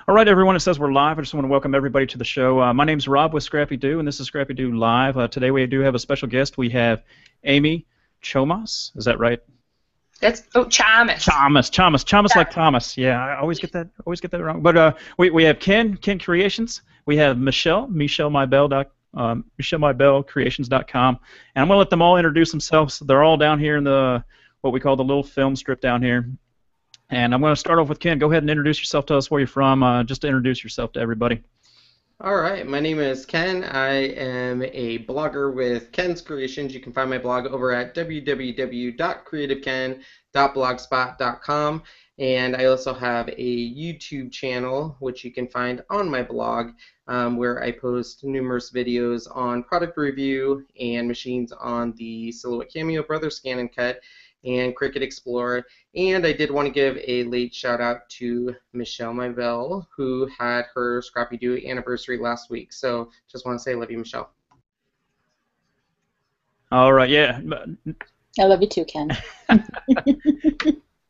All right, everyone, it says we're live. I just want to welcome everybody to the show. My name's Rob with ScrappyDew, and this is ScrappyDew Live. Today we do have a special guest. We have Amy Chomas. Is that right? Chomas. Chomas like Thomas. Yeah, I always get that wrong. But we have Ken Kreations. We have Michelle Creations.com, and I'm going to let them all introduce themselves. They're all down here in the what we call the little film strip down here. And I'm going to start off with Ken. Go ahead and introduce yourself. Tell us where you're from. Just to introduce yourself to everybody. All right, my name is Ken. I am a blogger with Ken's Creations. You can find my blog over at www.creativeken.blogspot.com. And I also have a YouTube channel, which you can find on my blog, where I post numerous videos on product review and machines on the Silhouette Cameo, Brother Scan and Cut, and Cricut Explorer. And I did want to give a late shout out to Michelle Mybell, who had her ScrappyDew anniversary last week. So just want to say I love you, Michelle. All right, yeah. I love you too, Ken.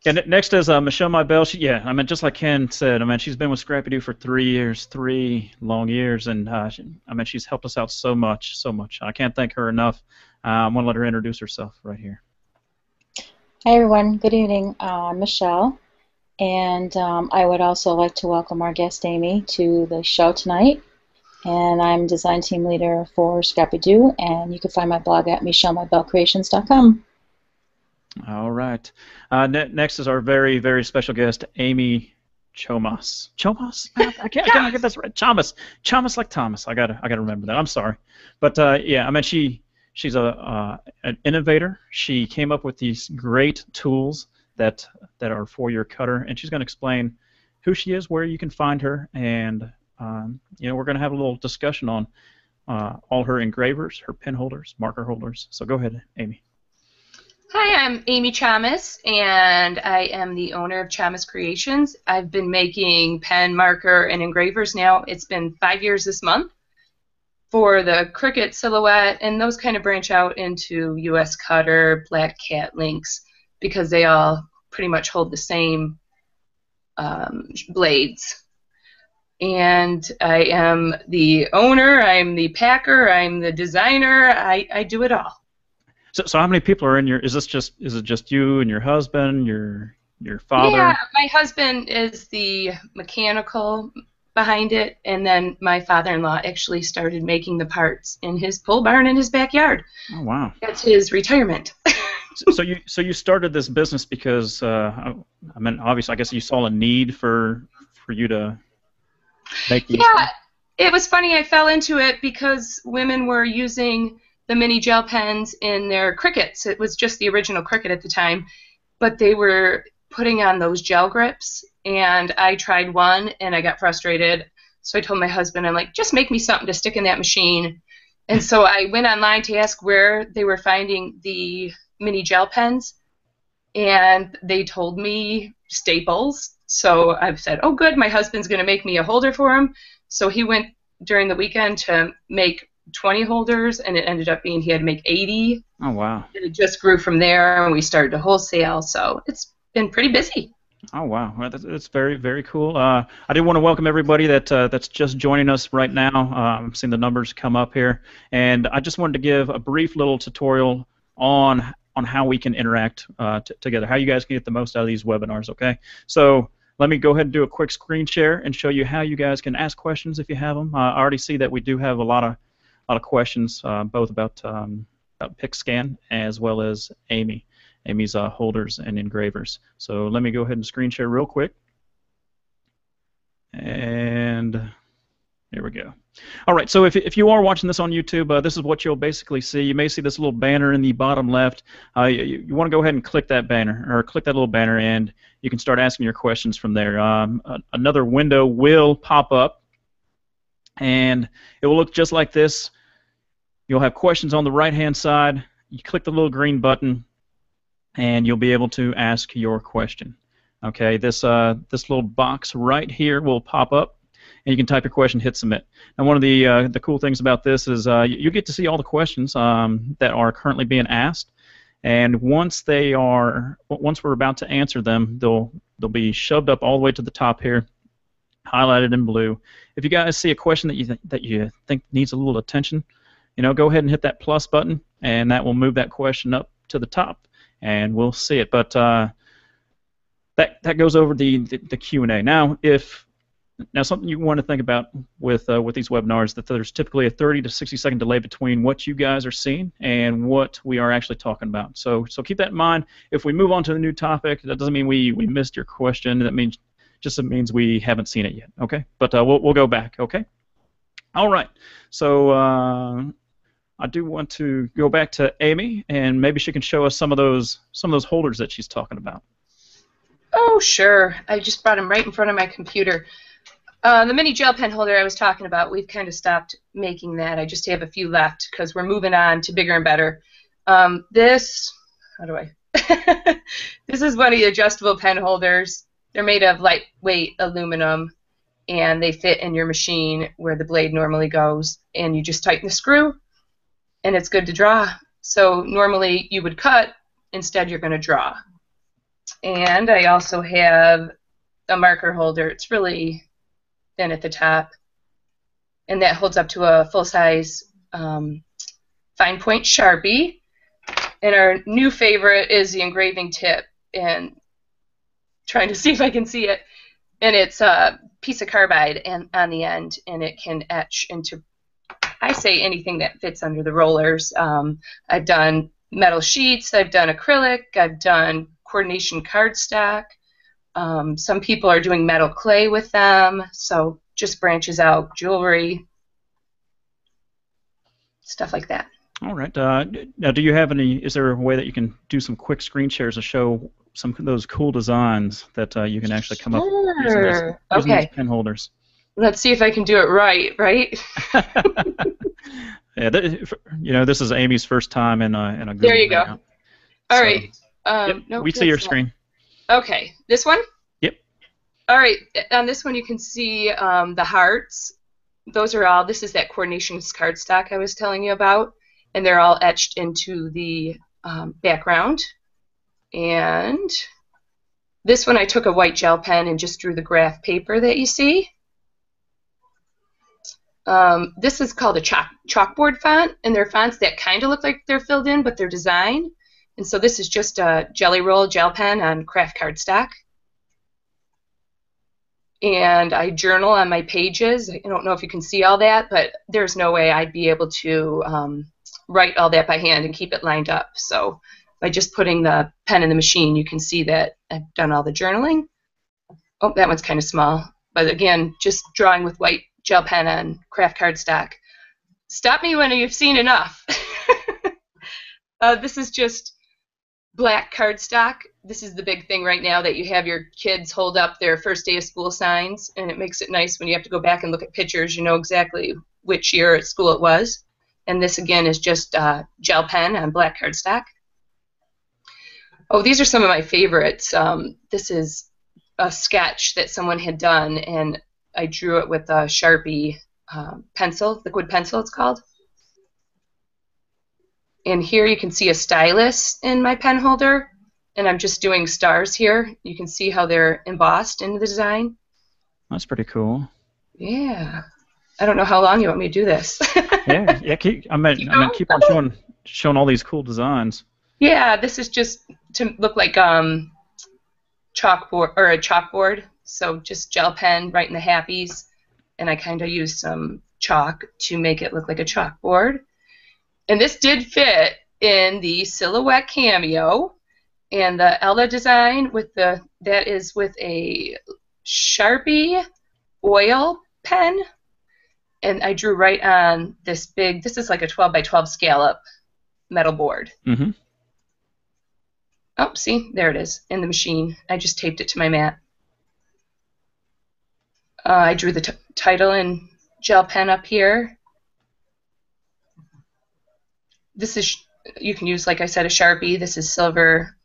And next is Michelle Mybell. Just like Ken said, she's been with ScrappyDew for 3 years, 3 long years, and she's helped us out so much. I can't thank her enough. I'm going to let her introduce herself right here. Hi everyone, good evening. I'm Michelle, and I would also like to welcome our guest Amy to the show tonight. And I'm design team leader for ScrappyDew, and you can find my blog at michellemybellcreations.com. All right. Next is our very, very special guest, Amy Chomas. Chomas? I can't get this right. Chomas like Thomas. I gotta remember that. I'm sorry, but she's an innovator. She came up with these great tools that are for your cutter, and she's going to explain who she is, where you can find her, and we're going to have a little discussion on all her engravers, her pen holders, marker holders. So go ahead, Amy. Hi, I'm Amy Chomas, and I am the owner of Chomas Creations. I've been making pen, marker, and engravers now. It's been 5 years this month for the Cricut, Silhouette, and those kind of branch out into US Cutter, Black Cat, Lynx, because they all pretty much hold the same blades. And I am the owner, I'm the packer, I'm the designer, I do it all. So how many people are in your? Is it just you and your husband, your father? Yeah, my husband is the mechanical behind it, and then my father-in-law actually started making the parts in his pole barn in his backyard. Oh wow! That's his retirement. so you started this business because obviously I guess you saw a need for you to make these. Yeah, it was funny. I fell into it because women were using the mini gel pens in their Cricuts. It was just the original Cricut at the time, but they were putting on those gel grips, and I tried one and I got frustrated, so I told my husband, I'm like, just make me something to stick in that machine. And so I went online to ask where they were finding the mini gel pens, and they told me Staples. So I've said, oh good, my husband's going to make me a holder for him. So he went during the weekend to make 20 holders, and it ended up being he had to make 80. Oh wow! And it just grew from there, and we started to wholesale. So it's been pretty busy. Oh wow, well, that's very, very cool. I did want to welcome everybody that's just joining us right now. I'm seeing the numbers come up here, and I just wanted to give a brief little tutorial on how we can interact together, how you guys can get the most out of these webinars. Okay, so let me go ahead and do a quick screen share and show you how you guys can ask questions if you have them. I already see that we do have a lot of questions, both about PixScan as well as Amy's holders and engravers. So let me go ahead and screen share real quick. And there we go. All right, so if you are watching this on YouTube, this is what you'll basically see. You may see this little banner in the bottom left. You want to go ahead and click that banner, or click that little banner, and you can start asking your questions from there. Another window will pop up, and it will look just like this. You'll have questions on the right-hand side. You click the little green button, and you'll be able to ask your question. Okay, this little box right here will pop up, and you can type your question, hit submit. And one of the cool things about this is you get to see all the questions that are currently being asked, and once we're about to answer them, they'll be shoved up all the way to the top here, highlighted in blue. If you guys see a question that you think needs a little attention, go ahead and hit that plus button, and that will move that question up to the top, and we'll see it. But that goes over the Q&A. Now, something you want to think about with these webinars, that there's typically a 30 to 60 second delay between what you guys are seeing and what we are actually talking about. So keep that in mind. If we move on to the new topic, that doesn't mean we missed your question. That means we haven't seen it yet. Okay, but we'll go back. Okay. All right. So I do want to go back to Amy, and maybe she can show us some of those holders that she's talking about. Oh, sure. I just brought them right in front of my computer. The mini gel pen holder I was talking about, we've kind of stopped making that. I just have a few left because we're moving on to bigger and better. This is one of the adjustable pen holders. They're made of lightweight aluminum, and they fit in your machine where the blade normally goes, and you just tighten the screw, and it's good to draw. So normally you would cut, instead you're going to draw. And I also have a marker holder. It's really thin at the top, and that holds up to a full-size fine point Sharpie. And our new favorite is the engraving tip, and trying to see if I can see it. And it's a piece of carbide on the end, and it can etch into, I say, anything that fits under the rollers. I've done metal sheets, I've done acrylic, I've done coordination cardstock. Some people are doing metal clay with them, so just branches out jewelry, stuff like that. All right. Now, do you have is there a way that you can do some quick screen shares to show some of those cool designs that you can actually come up with using these pen holders? Let's see if I can do it right. Yeah, this is Amy's first time in a Google. There you go. All right. Yep, we see your screen. Okay, this one? Yep. All right, on this one you can see the hearts. Those are all, this is that coordination cardstock I was telling you about, and they're all etched into the background. And this one I took a white gel pen and just drew the graph paper that you see. This is called a chalkboard font, and they're fonts that kind of look like they're filled in, but they're design. And so this is just a Jelly Roll gel pen on craft cardstock. And I journal on my pages. I don't know if you can see all that, but there's no way I'd be able to write all that by hand and keep it lined up. So by just putting the pen in the machine, you can see that I've done all the journaling. Oh, that one's kind of small. But again, just drawing with white gel pen on craft cardstock. Stop me when you've seen enough. This is just black cardstock. This is the big thing right now, that you have your kids hold up their first day of school signs, and it makes it nice when you have to go back and look at pictures. You know exactly which year at school it was. And this again is just gel pen on black cardstock. Oh, these are some of my favorites. This is a sketch that someone had done, and I drew it with a Sharpie pencil, liquid pencil it's called. And here you can see a stylus in my pen holder, and I'm just doing stars here. You can see how they're embossed into the design. That's pretty cool. Yeah. I don't know how long you want me to do this. yeah. Keep on showing all these cool designs. Yeah, this is just to look like chalkboard or a chalkboard. So just gel pen right in the happies, and I kind of used some chalk to make it look like a chalkboard. And this did fit in the Silhouette Cameo, and the Ella design that is with a Sharpie oil pen, and I drew right on this big. This is like a 12 by 12 scallop metal board. Mm-hmm. Oh, see, there it is in the machine. I just taped it to my mat. I drew the title in gel pen up here. This is, you can use, like I said, a Sharpie. This is silver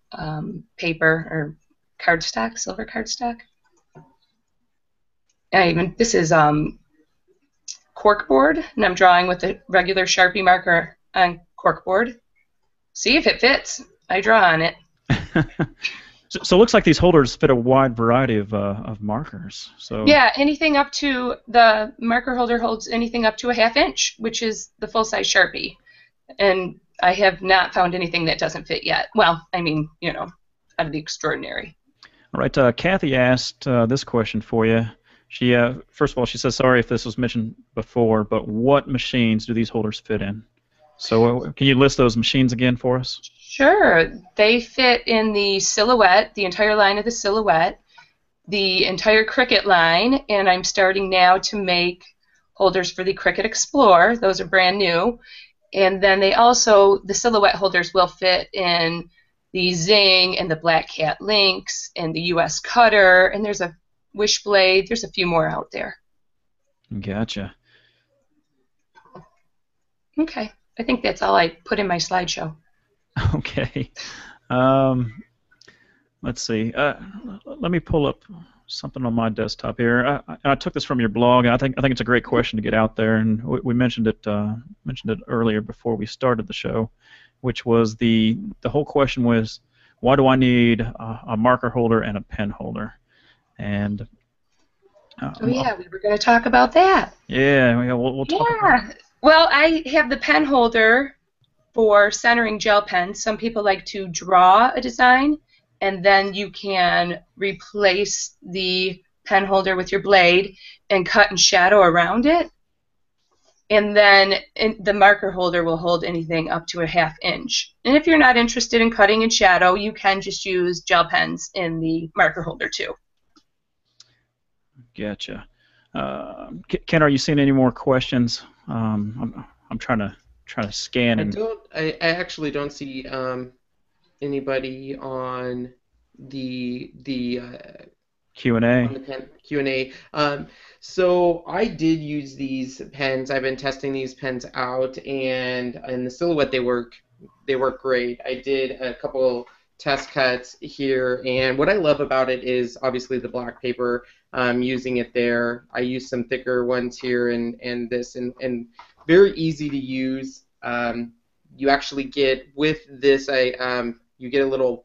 paper or cardstock, silver cardstock. This is corkboard, and I'm drawing with a regular Sharpie marker on corkboard. See if it fits. I draw on it. So it looks like these holders fit a wide variety of markers. So Yeah, anything up to the marker holder holds anything up to a 1/2 inch, which is the full-size Sharpie. And I have not found anything that doesn't fit yet. Well, I mean, you know, out of the extraordinary. All right, Kathy asked this question for you. She first of all, she says, sorry if this was mentioned before, but what machines do these holders fit in? So can you list those machines again for us? Sure. They fit in the Silhouette, the entire line of the Silhouette, the entire Cricut line, and I'm starting now to make holders for the Cricut Explore. Those are brand new. And then they also, the Silhouette holders will fit in the Zing and the Black Cat Lynx and the US Cutter, and there's a Wishblade. There's a few more out there. Gotcha. Okay. I think that's all I put in my slideshow. Okay. Let's see. Let me pull up something on my desktop here. I took this from your blog. I think it's a great question to get out there, and we mentioned it earlier before we started the show, which was the whole question was, why do I need a marker holder and a pen holder? And oh yeah, we were going to talk about that. Yeah, we'll talk about it. Well, I have the pen holder for centering gel pens. Some people like to draw a design, and then you can replace the pen holder with your blade and cut and shadow around it. And then the marker holder will hold anything up to a 1/2 inch. And if you're not interested in cutting and shadow, you can just use gel pens in the marker holder too. Gotcha. Ken, are you seeing any more questions? I'm trying to scan. And I actually don't see anybody on the Q&A. Q&A. So I did use these pens. I've been testing these pens out, and in the Silhouette they work great. I did a couple test cuts here, and what I love about it is obviously the black paper. Using it there. I use some thicker ones here and this, and very easy to use. You actually get with this, you get a little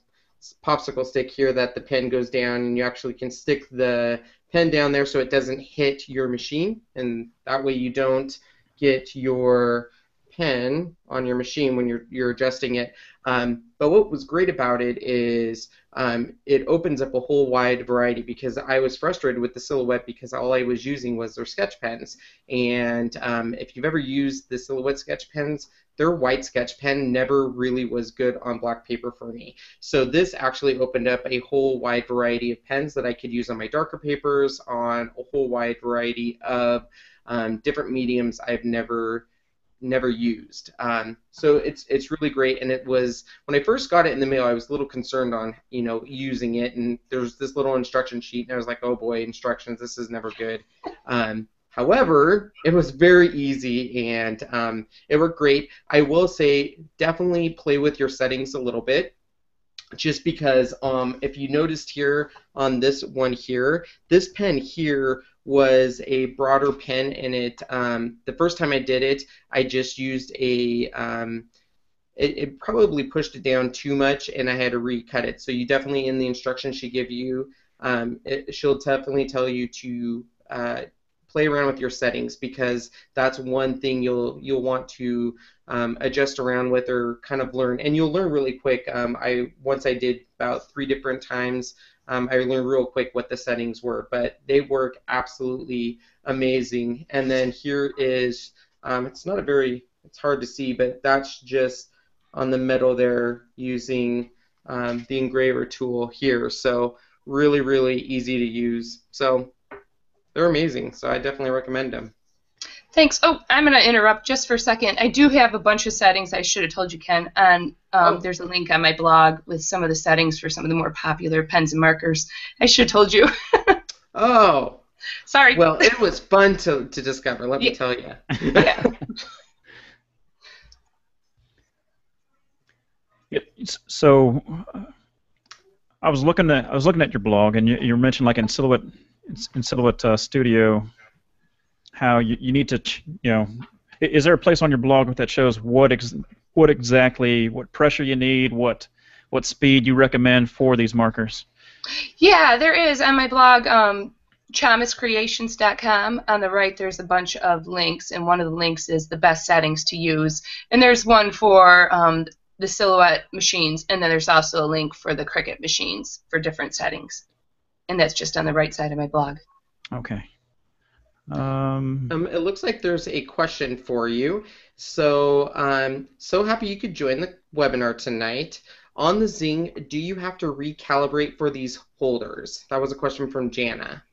popsicle stick here that the pen goes down, and you actually can stick the pen down there so it doesn't hit your machine, and that way you don't get your pen on your machine when you're adjusting it. But what was great about it is it opens up a whole wide variety, because I was frustrated with the Silhouette because all I was using was their sketch pens. And if you've ever used the Silhouette sketch pens, their white sketch pen never really was good on black paper for me. So this actually opened up a whole wide variety of pens that I could use on my darker papers, on a whole wide variety of different mediums I've never used. So it's really great, and it was, when I first got it in the mail, I was a little concerned on using it, and there's this little instruction sheet, and I was like, oh boy, instructions, this is never good. However, it was very easy, and it worked great. I will say, definitely play with your settings a little bit, just because if you noticed here on this one here, this pen here was a broader pen, and the first time I did it, I just used it probably pushed it down too much, and I had to recut it. So you definitely, in the instructions she give you, she'll definitely tell you to play around with your settings, because that's one thing you'll want to adjust around with, or kind of learn, and you'll learn really quick. Once I did about 3 different times, I learned real quick what the settings were, but they work absolutely amazing. And then here is, it's hard to see, but that's just on the metal there, using the engraver tool here. So really, really easy to use. So they're amazing, so I definitely recommend them. Thanks. Oh, I'm going to interrupt just for a second. I do have a bunch of settings. I should have told you, Ken. And there's a link on my blog with some of the settings for some of the more popular pens and markers. I should have told you. Oh. Sorry. Well, it was fun to discover, let me tell you. Yeah. So I was looking at your blog, and you mentioned, like in Silhouette Studio, how you need to, is there a place on your blog that shows what pressure you need, what what speed you recommend for these markers? Yeah, there is on my blog, ChomasCreations.com. On the right, there's a bunch of links, and one of the links is the best settings to use. And there's one for the Silhouette machines, and then there's also a link for the Cricut machines for different settings. And that's just on the right side of my blog. Okay. It looks like there's a question for you. So I'm so happy you could join the webinar tonight. On the Zing, do you have to recalibrate for these holders? That was a question from Jana.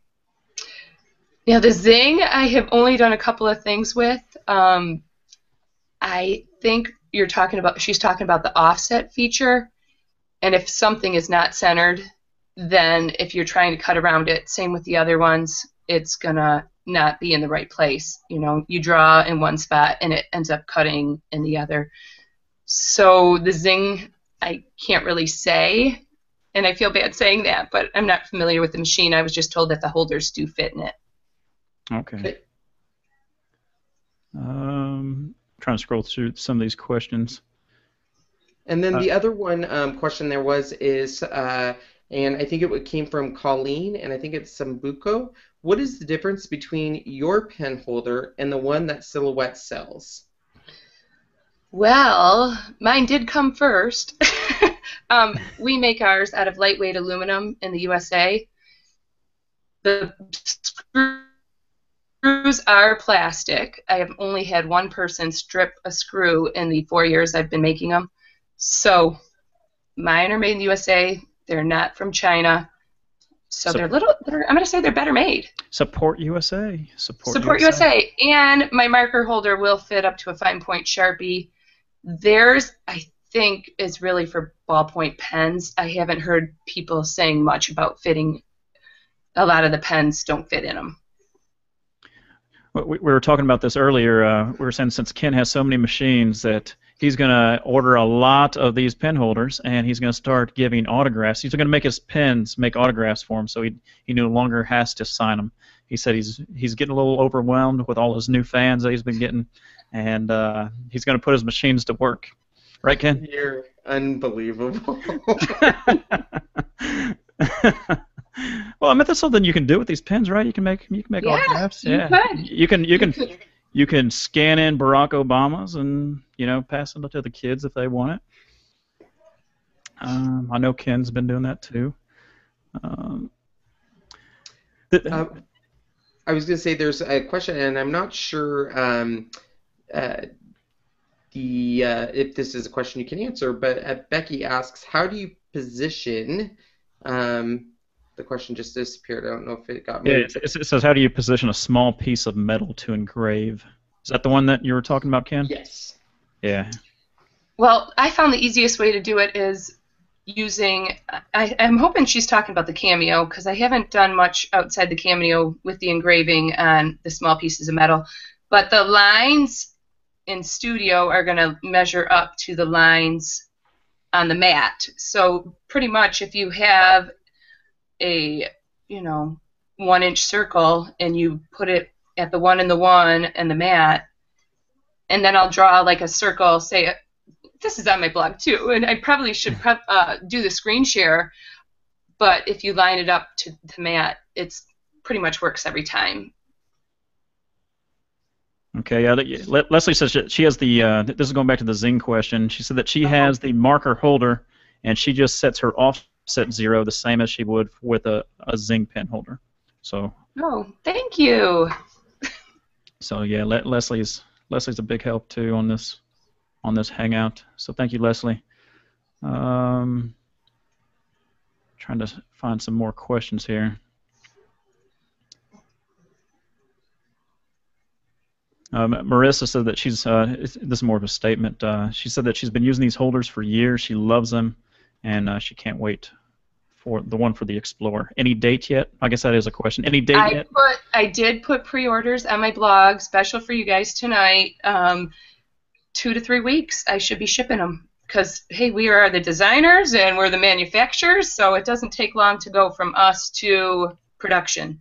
Yeah, the Zing I have only done a couple of things with. I think she's talking about the offset feature, and if something is not centered, then if you're trying to cut around it, same with the other ones, it's gonna not be in the right place. You know, you draw in one spot and it ends up cutting in the other. So the Zing, I can't really say, and I feel bad saying that, but I'm not familiar with the machine. I was just told that the holders do fit in it. Okay. Trying to scroll through some of these questions. And then the other one question there is, and I think it came from Colleen, and I think it's Sambuco. What is the difference between your pen holder and the one that Silhouette sells? Well, mine did come first. We make ours out of lightweight aluminum in the USA. The screws are plastic. I have only had one person strip a screw in the 4 years I've been making them. So mine are made in the USA. They're not from China. So I'm going to say they're better made. Support USA. Support USA. And my marker holder will fit up to a fine point Sharpie. Theirs, I think, is really for ballpoint pens. I haven't heard people saying much about fitting. A lot of the pens don't fit in them. We were talking about this earlier. We were saying since Ken has so many machines that he's going to order a lot of these pen holders, and he's going to start giving autographs. He's going to make his pens make autographs for him, so he no longer has to sign them. He said he's getting a little overwhelmed with all his new fans that he's been getting, and he's going to put his machines to work. Right, Ken? You're unbelievable. Well, I mean, that's something you can do with these pens, right? You can make autographs. Yeah, you can scan in Barack Obama's and pass it to the kids if they want it. I know Ken's been doing that too. I was going to say there's a question, and I'm not sure if this is a question you can answer, but Becky asks, how do you position? The question just disappeared. I don't know if it got me. Yeah, it says, how do you position a small piece of metal to engrave? Is that the one that you were talking about, Ken? Yes. Yeah. Well, I found the easiest way to do it is using, I'm hoping she's talking about the Cameo, because I haven't done much outside the Cameo with the engraving on the small pieces of metal. But the lines in Studio are going to measure up to the lines on the mat. So pretty much if you have a 1-inch circle and you put it at the 1 and the 1 and the mat, and then I'll draw like a circle, say this is on my blog too, and I probably should do the screen share, but if you line it up to the mat, it's pretty much works every time. Okay, yeah. Leslie says she has the. This is going back to the Zing question. She said that she has the marker holder, and she just sets her offset 0 the same as she would with a Zing pen holder. So. Oh, thank you. So yeah, Leslie's a big help too on this Hangout. So thank you, Leslie. Trying to find some more questions here. Marisa said that she's, this is more of a statement, she said that she's been using these holders for years, she loves them, and she can't wait for the one for the Explorer. Any date yet? I guess that is a question. Any date yet? I did put pre-orders on my blog, special for you guys tonight. 2 to 3 weeks I should be shipping them, because, hey, we are the designers and we're the manufacturers, so it doesn't take long to go from us to production.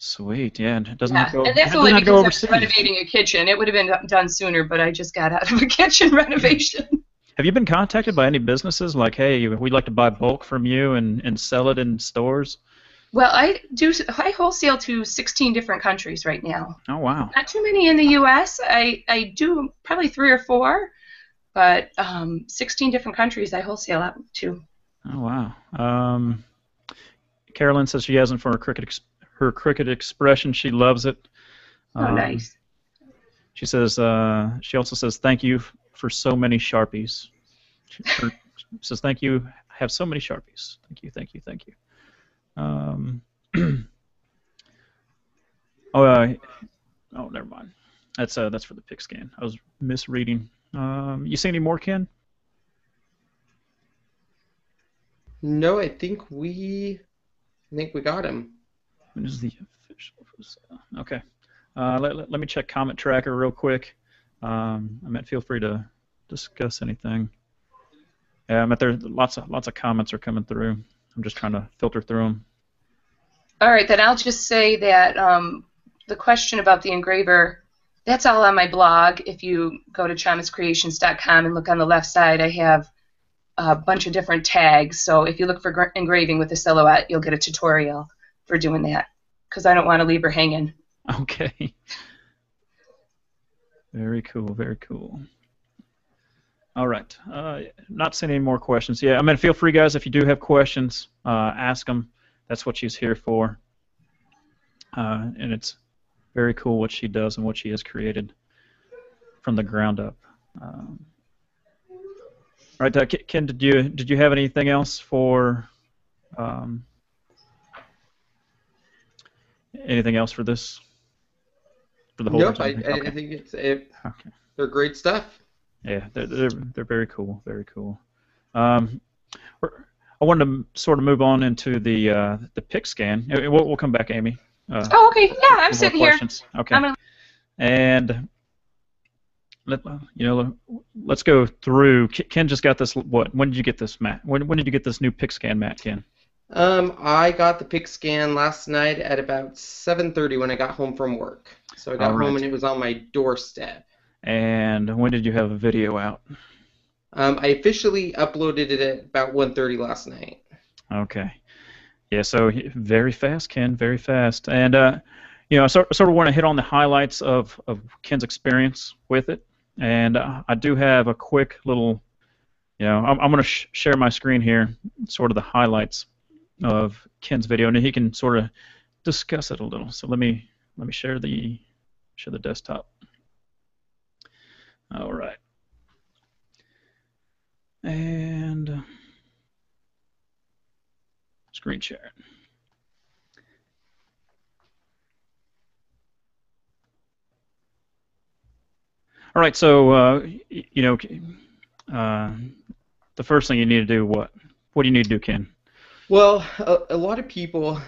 Sweet, yeah. It doesn't have to go, and that's only because I'm renovating a kitchen. It would have been done sooner, but I just got out of a kitchen renovation. Have you been contacted by any businesses like, hey, we'd like to buy bulk from you and sell it in stores? Well, I wholesale to 16 different countries right now. Oh, wow. Not too many in the U.S. I do probably 3 or 4, but 16 different countries I wholesale out to. Oh, wow. Carolyn says she hasn't for her Cricut expression. She loves it. Oh, nice. She says she also says thank you for so many Sharpies. She says thank you. I have so many Sharpies. Thank you, thank you, thank you. Oh, never mind. That's for the PixScan. I was misreading. You see any more, Ken? No, I think we got him. When is the official? Okay. Let me check comment tracker real quick. I meant feel free to discuss anything. Yeah, I meant there lots of comments are coming through. I'm just trying to filter through them. All right, then I'll just say that the question about the engraver, that's all on my blog. If you go to chomascreations.com and look on the left side, I have a bunch of different tags. So if you look for engraving with a Silhouette, you'll get a tutorial for doing that, because I don't want to leave her hanging. Okay. Very cool, very cool. All right. Not seeing any more questions. Yeah, I mean, feel free, guys, if you do have questions, ask them. That's what she's here for. And it's very cool what she does and what she has created from the ground up. All right, Ken, did you have anything else for anything else for this? For the whole Nope, I think it's it. Okay. They're great stuff. Yeah, they're very cool, very cool. I wanted to sort of move on into the PixScan. We'll come back, Amy. Oh, okay. Yeah, I'm sitting here. Okay. And let's go through. Ken just got this. What? When did you get this mat? When did you get this new PixScan mat, Ken? I got the PixScan last night at about 7:30 when I got home from work. So I got home and it was on my doorstep. And when did you have a video out? I officially uploaded it at about 1:30 last night. Okay. Yeah, so very fast, Ken, very fast. And, I sort of want to hit on the highlights of Ken's experience with it. And I do have a quick little, I'm going to share my screen here, sort of the highlights of Ken's video, and he can sort of discuss it a little. So let me share the desktop. All right. And screen share. All right, so the first thing you need to do, what do you need to do, Ken? Well, a lot of people,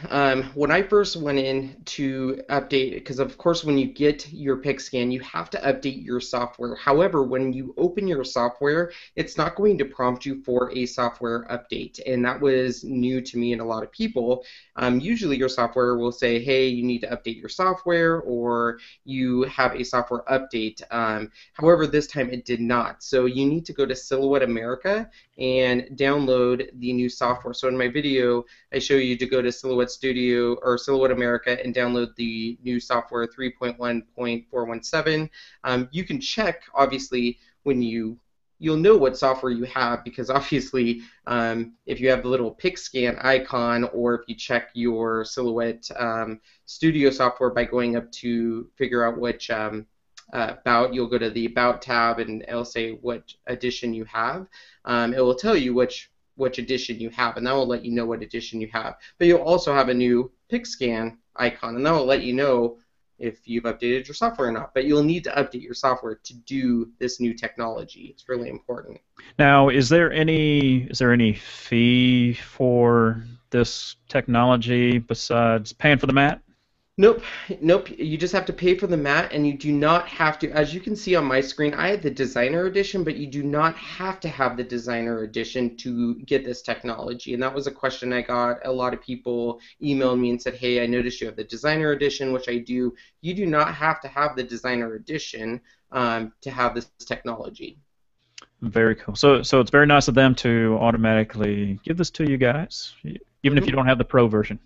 when I first went in to update, because of course when you get your PixScan, you have to update your software. However, when you open your software, it's not going to prompt you for a software update, and that was new to me and a lot of people. Usually your software will say, hey, you need to update your software, or you have a software update. However, this time it did not. So you need to go to Silhouette America and download the new software. So in my video, I show you to go to Silhouette Studio or Silhouette America and download the new software 3.1.417. You can check, obviously, when you'll know what software you have, because obviously if you have the little PixScan icon, or if you check your Silhouette Studio software by going up to figure out which About, you'll go to the About tab and it'll say what edition you have. It will tell you which edition you have, and that will let you know what edition you have. But you'll also have a new PixScan icon, and that will let you know if you've updated your software or not. But you'll need to update your software to do this new technology. It's really important. Now, is there any fee for this technology besides paying for the mat? Nope. You just have to pay for the mat, and you do not have to. As you can see on my screen, I had the Designer Edition, but you do not have to have the Designer Edition to get this technology. And that was a question I got. A lot of people emailed me and said, hey, I noticed you have the Designer Edition, which I do. You do not have to have the Designer Edition to have this technology. Very cool. So it's very nice of them to automatically give this to you guys, even if you don't have the Pro version.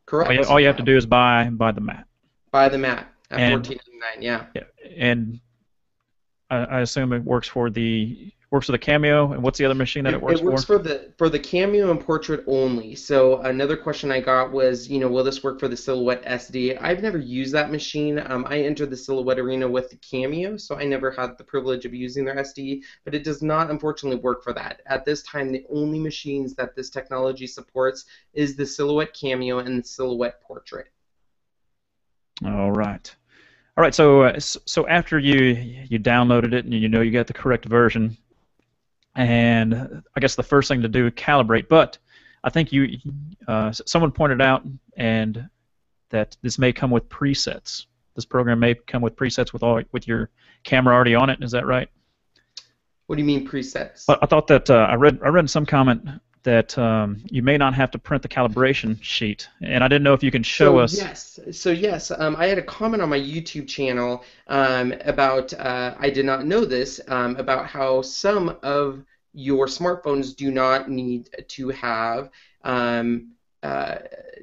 Correct. All you have to do is buy the mat. Buy the mat at And- $14.99. Yeah. And I assume it works for the Cameo. And what's the other machine that it works for? It works for the Cameo and portrait only. So another question I got was, will this work for the Silhouette SD? I've never used that machine. I entered the Silhouette arena with the Cameo, so I never had the privilege of using their SD, but it does not, unfortunately, work for that. At this time, the only machines that this technology supports is the Silhouette Cameo and the Silhouette Portrait. All right. All right. So after you downloaded it and you got the correct version, and I guess the first thing to do is calibrate. But I think someone pointed out and that this may come with presets. This program may come with presets with your camera already on it. Is that right? What do you mean presets? I thought that I read in some comment that you may not have to print the calibration sheet, and I didn't know if you can show us. Yes, I had a comment on my YouTube channel about I did not know this about how some of your smartphones do not need to have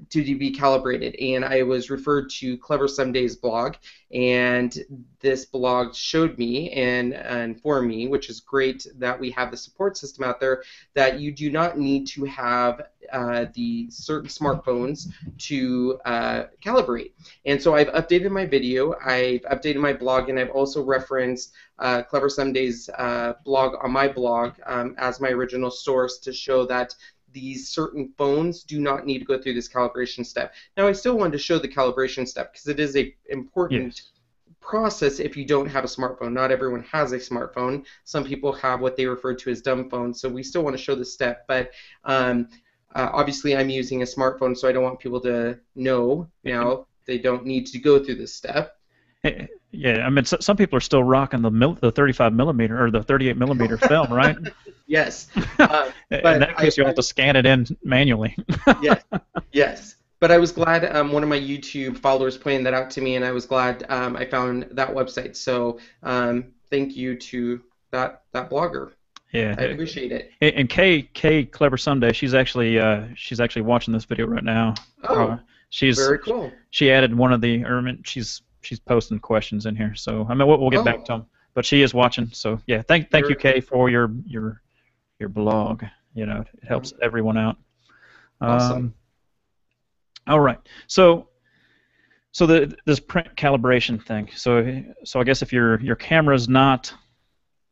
to be calibrated, and I was referred to Clever Someday's blog, and this blog showed me and informed me, which is great that we have the support system out there, that you do not need to have the certain smartphones to calibrate. And so I've updated my video, I've updated my blog, and I've also referenced Clever Someday's blog on my blog as my original source to show that these certain phones do not need to go through this calibration step. Now, I still wanted to show the calibration step because it is an important process if you don't have a smartphone. Not everyone has a smartphone. Some people have what they refer to as dumb phones, so we still want to show the step. But obviously, I'm using a smartphone, so I don't want people to know now they don't need to go through this step. Yeah, I mean, some people are still rocking the 35 millimeter or the 38 millimeter film, right? Yes. But in that case, you'll have to scan it in manually. Yes. But I was glad one of my YouTube followers pointed that out to me, and I was glad I found that website. So thank you to that blogger. Yeah, I appreciate it. And Kay Clever Someday, she's actually watching this video right now. Oh, very cool. She added one of the she's posting questions in here, so I mean we'll get back to them. But she is watching, so yeah. Thank you, Kay, for your blog. It helps everyone out. Awesome. All right. So this print calibration thing. So I guess if your camera's not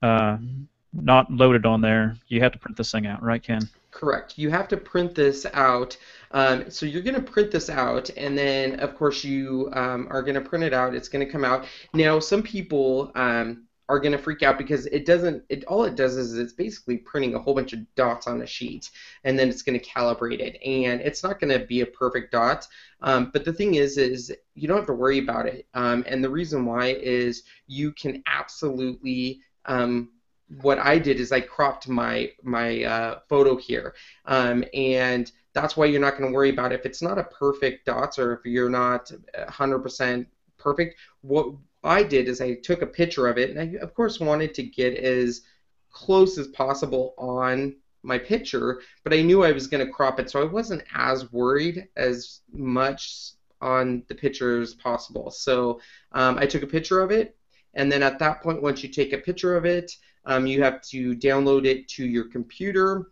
loaded on there, you have to print this thing out, right, Ken? Correct. You have to print this out. So you're going to print this out, and then, of course, you are going to print it out. It's going to come out. Now, some people are going to freak out because all it does is it's basically printing a whole bunch of dots on a sheet, and then it's going to calibrate it. And it's not going to be a perfect dot. But the thing is you don't have to worry about it. And the reason why is you can absolutely what I did is I cropped my photo here, and that's why you're not going to worry about it. If it's not a perfect dots or if you're not 100% perfect, what I did is I took a picture of it, and I, of course, wanted to get as close as possible on my picture, but I knew I was going to crop it, so I wasn't as worried as much on the picture as possible. So I took a picture of it, and then at that point, once you take a picture of it, you have to download it to your computer.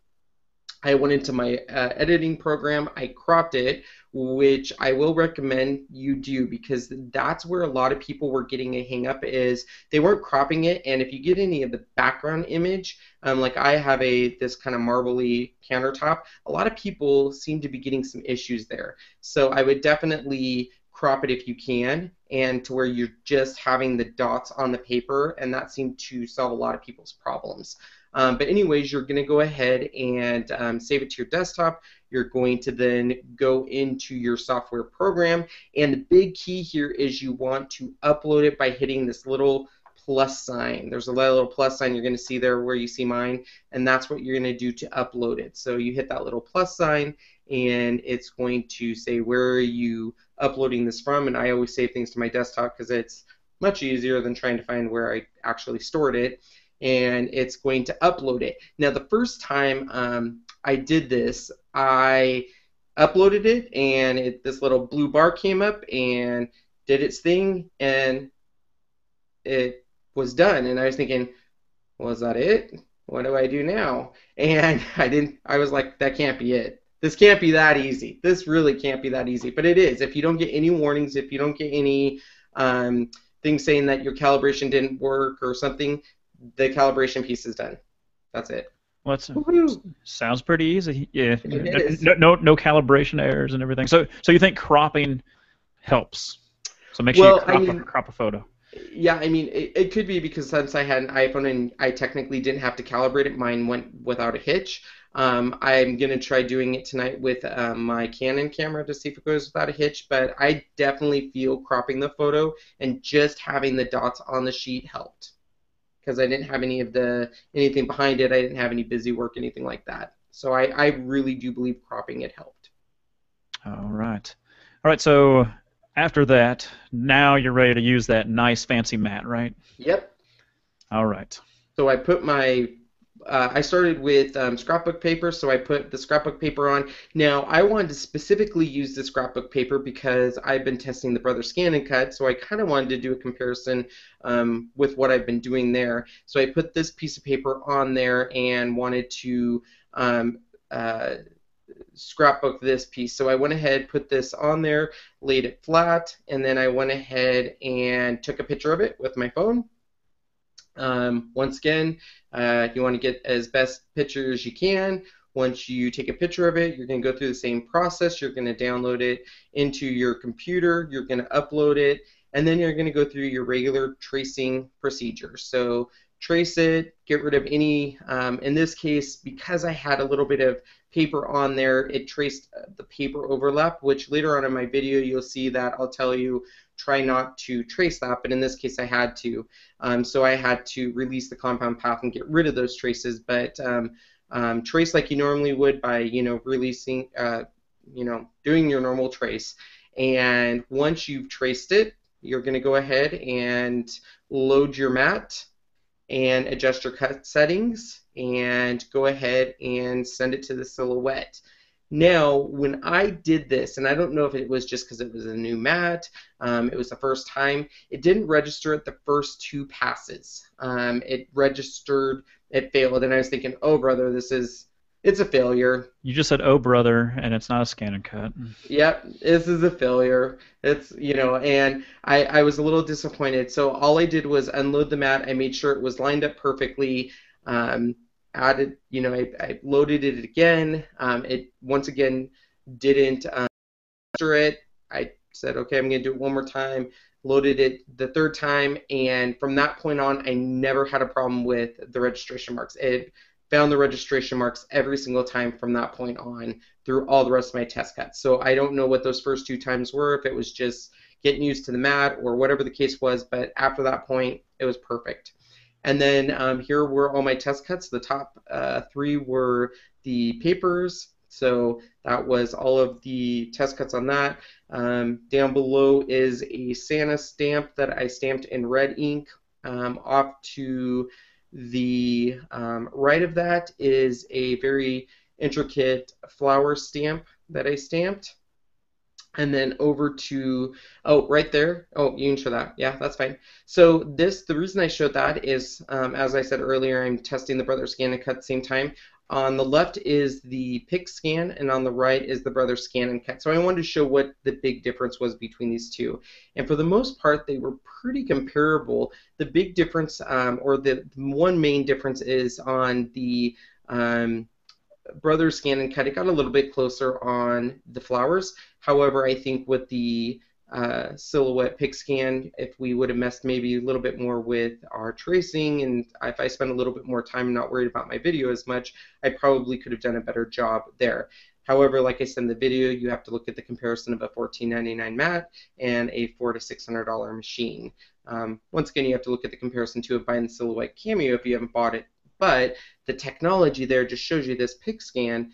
I went into my editing program, I cropped it, which I will recommend you do because that's where a lot of people were getting a hang up is they weren't cropping it, and if you get any of the background image, like I have this kind of marbly countertop, a lot of people seem to be getting some issues there. So I would definitely crop it if you can, and to where you're just having the dots on the paper, and that seemed to solve a lot of people's problems. But anyways, you're going to go ahead and save it to your desktop. You're going to then go into your software program, and the big key here is you want to upload it by hitting this little plus sign. There's a little plus sign you're going to see there where you see mine, and that's what you're going to do to upload it. So you hit that little plus sign, and it's going to say where are you uploading this from, and I always save things to my desktop because it's much easier than trying to find where I actually stored it. and it's going to upload it. Now, the first time I did this, I uploaded it, and this little blue bar came up and did its thing, and it was done. And I was thinking, was that it? What do I do now? And I was like, that can't be it. This can't be that easy. This really can't be that easy. But it is. If you don't get any warnings, if you don't get any things saying that your calibration didn't work or something, the calibration piece is done. That's it. Well, that sounds pretty easy. Yeah. It is. No calibration errors and everything. So you think cropping helps? So make sure you crop a photo. Yeah, I mean, it could be because since I had an iPhone and I technically didn't have to calibrate it, mine went without a hitch. I'm going to try doing it tonight with my Canon camera to see if it goes without a hitch, but I definitely feel cropping the photo and just having the dots on the sheet helped, because I didn't have anything behind it. I didn't have any busy work, anything like that. So I really do believe cropping it helped. All right. So after that, now you're ready to use that nice fancy mat, right? Yep. All right. So I put I started with scrapbook paper, so I put the scrapbook paper on. Now, I wanted to specifically use the scrapbook paper because I've been testing the Brother Scan and Cut, so I kind of wanted to do a comparison with what I've been doing there. So I put this piece of paper on there and wanted to scrapbook this piece. So I went ahead, put this on there, laid it flat, and then I went ahead and took a picture of it with my phone. Once again, you want to get as best picture as you can. Once you take a picture of it, you're going to go through the same process. You're going to download it into your computer. You're going to upload it, and then you're going to go through your regular tracing procedure. So trace it, get rid of any, in this case, because I had a little bit of paper on there, it traced the paper overlap, which later on in my video you'll see that I'll tell you try not to trace that, but in this case I had to. So I had to release the compound path and get rid of those traces, but trace like you normally would by, releasing, doing your normal trace. And once you've traced it, you're going to go ahead and load your mat and adjust your cut settings and go ahead and send it to the Silhouette. Now, when I did this, and I don't know if it was just because it was a new mat, it was the first time, it didn't register at the first 2 passes. It registered, it failed, and I was thinking, oh brother, it's a failure. You just said, oh brother, and it's not a scan and cut. Yep, this is a failure. It's, and I was a little disappointed. So all I did was unload the mat. I made sure it was lined up perfectly. Added, I loaded it again. It once again didn't register it. I said, okay, I'm going to do it one more time. Loaded it the 3rd time, and from that point on, I never had a problem with the registration marks. It found the registration marks every single time from that point on through all the rest of my test cuts. So I don't know what those first 2 times were, if it was just getting used to the mat or whatever the case was, but after that point, it was perfect. And then here were all my test cuts. The top 3 were the papers, so that was all of the test cuts on that. Down below is a Santa stamp that I stamped in red ink. Off to the right of that is a very intricate flower stamp that I stamped. And then over to, right there. Oh, you can show that. Yeah, that's fine. So the reason I showed that is, as I said earlier, I'm testing the Brother Scan and Cut at the same time. On the left is the PixScan, and on the right is the Brother Scan and Cut. So I wanted to show what the big difference was between these two. And for the most part, they were pretty comparable. The big difference, or the one main difference, is on the Brother Scan and Cut. It got a little bit closer on the flowers. However, I think with the Silhouette PixScan, if we would have messed maybe a little bit more with our tracing, and if I spent a little bit more time not worried about my video as much, I probably could have done a better job there. However, like I said in the video, you have to look at the comparison of a $14.99 mat and a $400 to $600 machine. Once again, you have to look at the comparison to buying the Silhouette Cameo if you haven't bought it. But the technology there just shows you this PixScan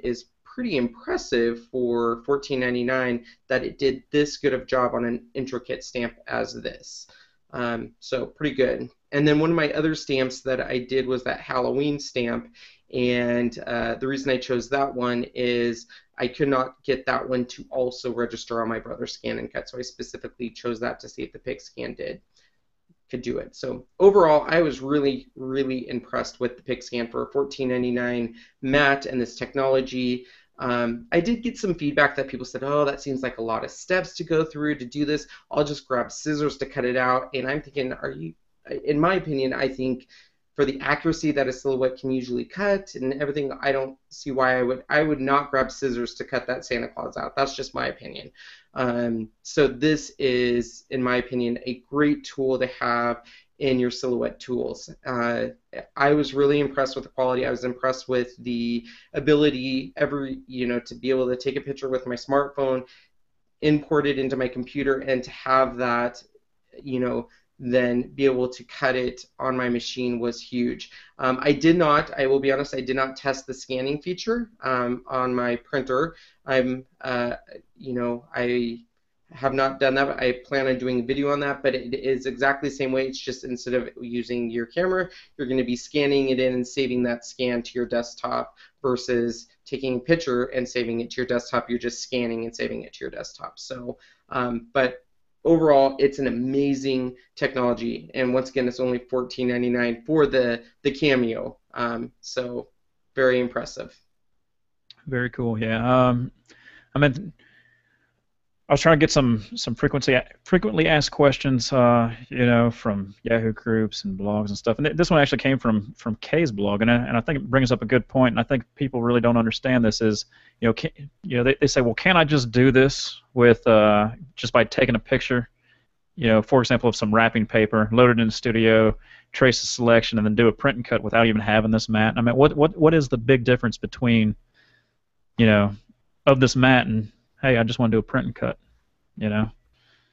is pretty impressive for $14.99 that it did this good of job on an intricate stamp as this. So pretty good. And then one of my other stamps that I did was that Halloween stamp, and the reason I chose that one is I could not get that one to also register on my brother's Scan and Cut, so I specifically chose that to see if the PixScan could do it. So overall, I was really, really impressed with the PixScan for a $14.99 mat and this technology. I did get some feedback that people said, oh, that seems like a lot of steps to go through to do this. I'll just grab scissors to cut it out. And I'm thinking, in my opinion, I think for the accuracy that a Silhouette can usually cut and everything, I don't see why I would not grab scissors to cut that Santa Claus out. That's just my opinion. So this is, in my opinion, a great tool to have in your Silhouette tools. I was really impressed with the quality. I was impressed with the ability to be able to take a picture with my smartphone, import it into my computer, and to have that, then be able to cut it on my machine was huge. I will be honest, I did not test the scanning feature on my printer. I have not done that, but I plan on doing a video on that, but it is exactly the same way. It's just instead of using your camera, you're going to be scanning it in and saving that scan to your desktop versus taking a picture and saving it to your desktop. You're just scanning and saving it to your desktop. So, but overall, it's an amazing technology, and once again, it's only $14.99 for the Cameo. So, very impressive. Very cool. Yeah. I was trying to get some frequently asked questions, from Yahoo groups and blogs and stuff. And this one actually came from Kay's blog, and I think it brings up a good point. And I think people really don't understand this. Is they say, well, can't I just do this with just by taking a picture, for example, of some wrapping paper, load it in the studio, trace a selection, and then do a print and cut without even having this mat? I mean, what is the big difference between, of this mat and, hey, I just want to do a print and cut,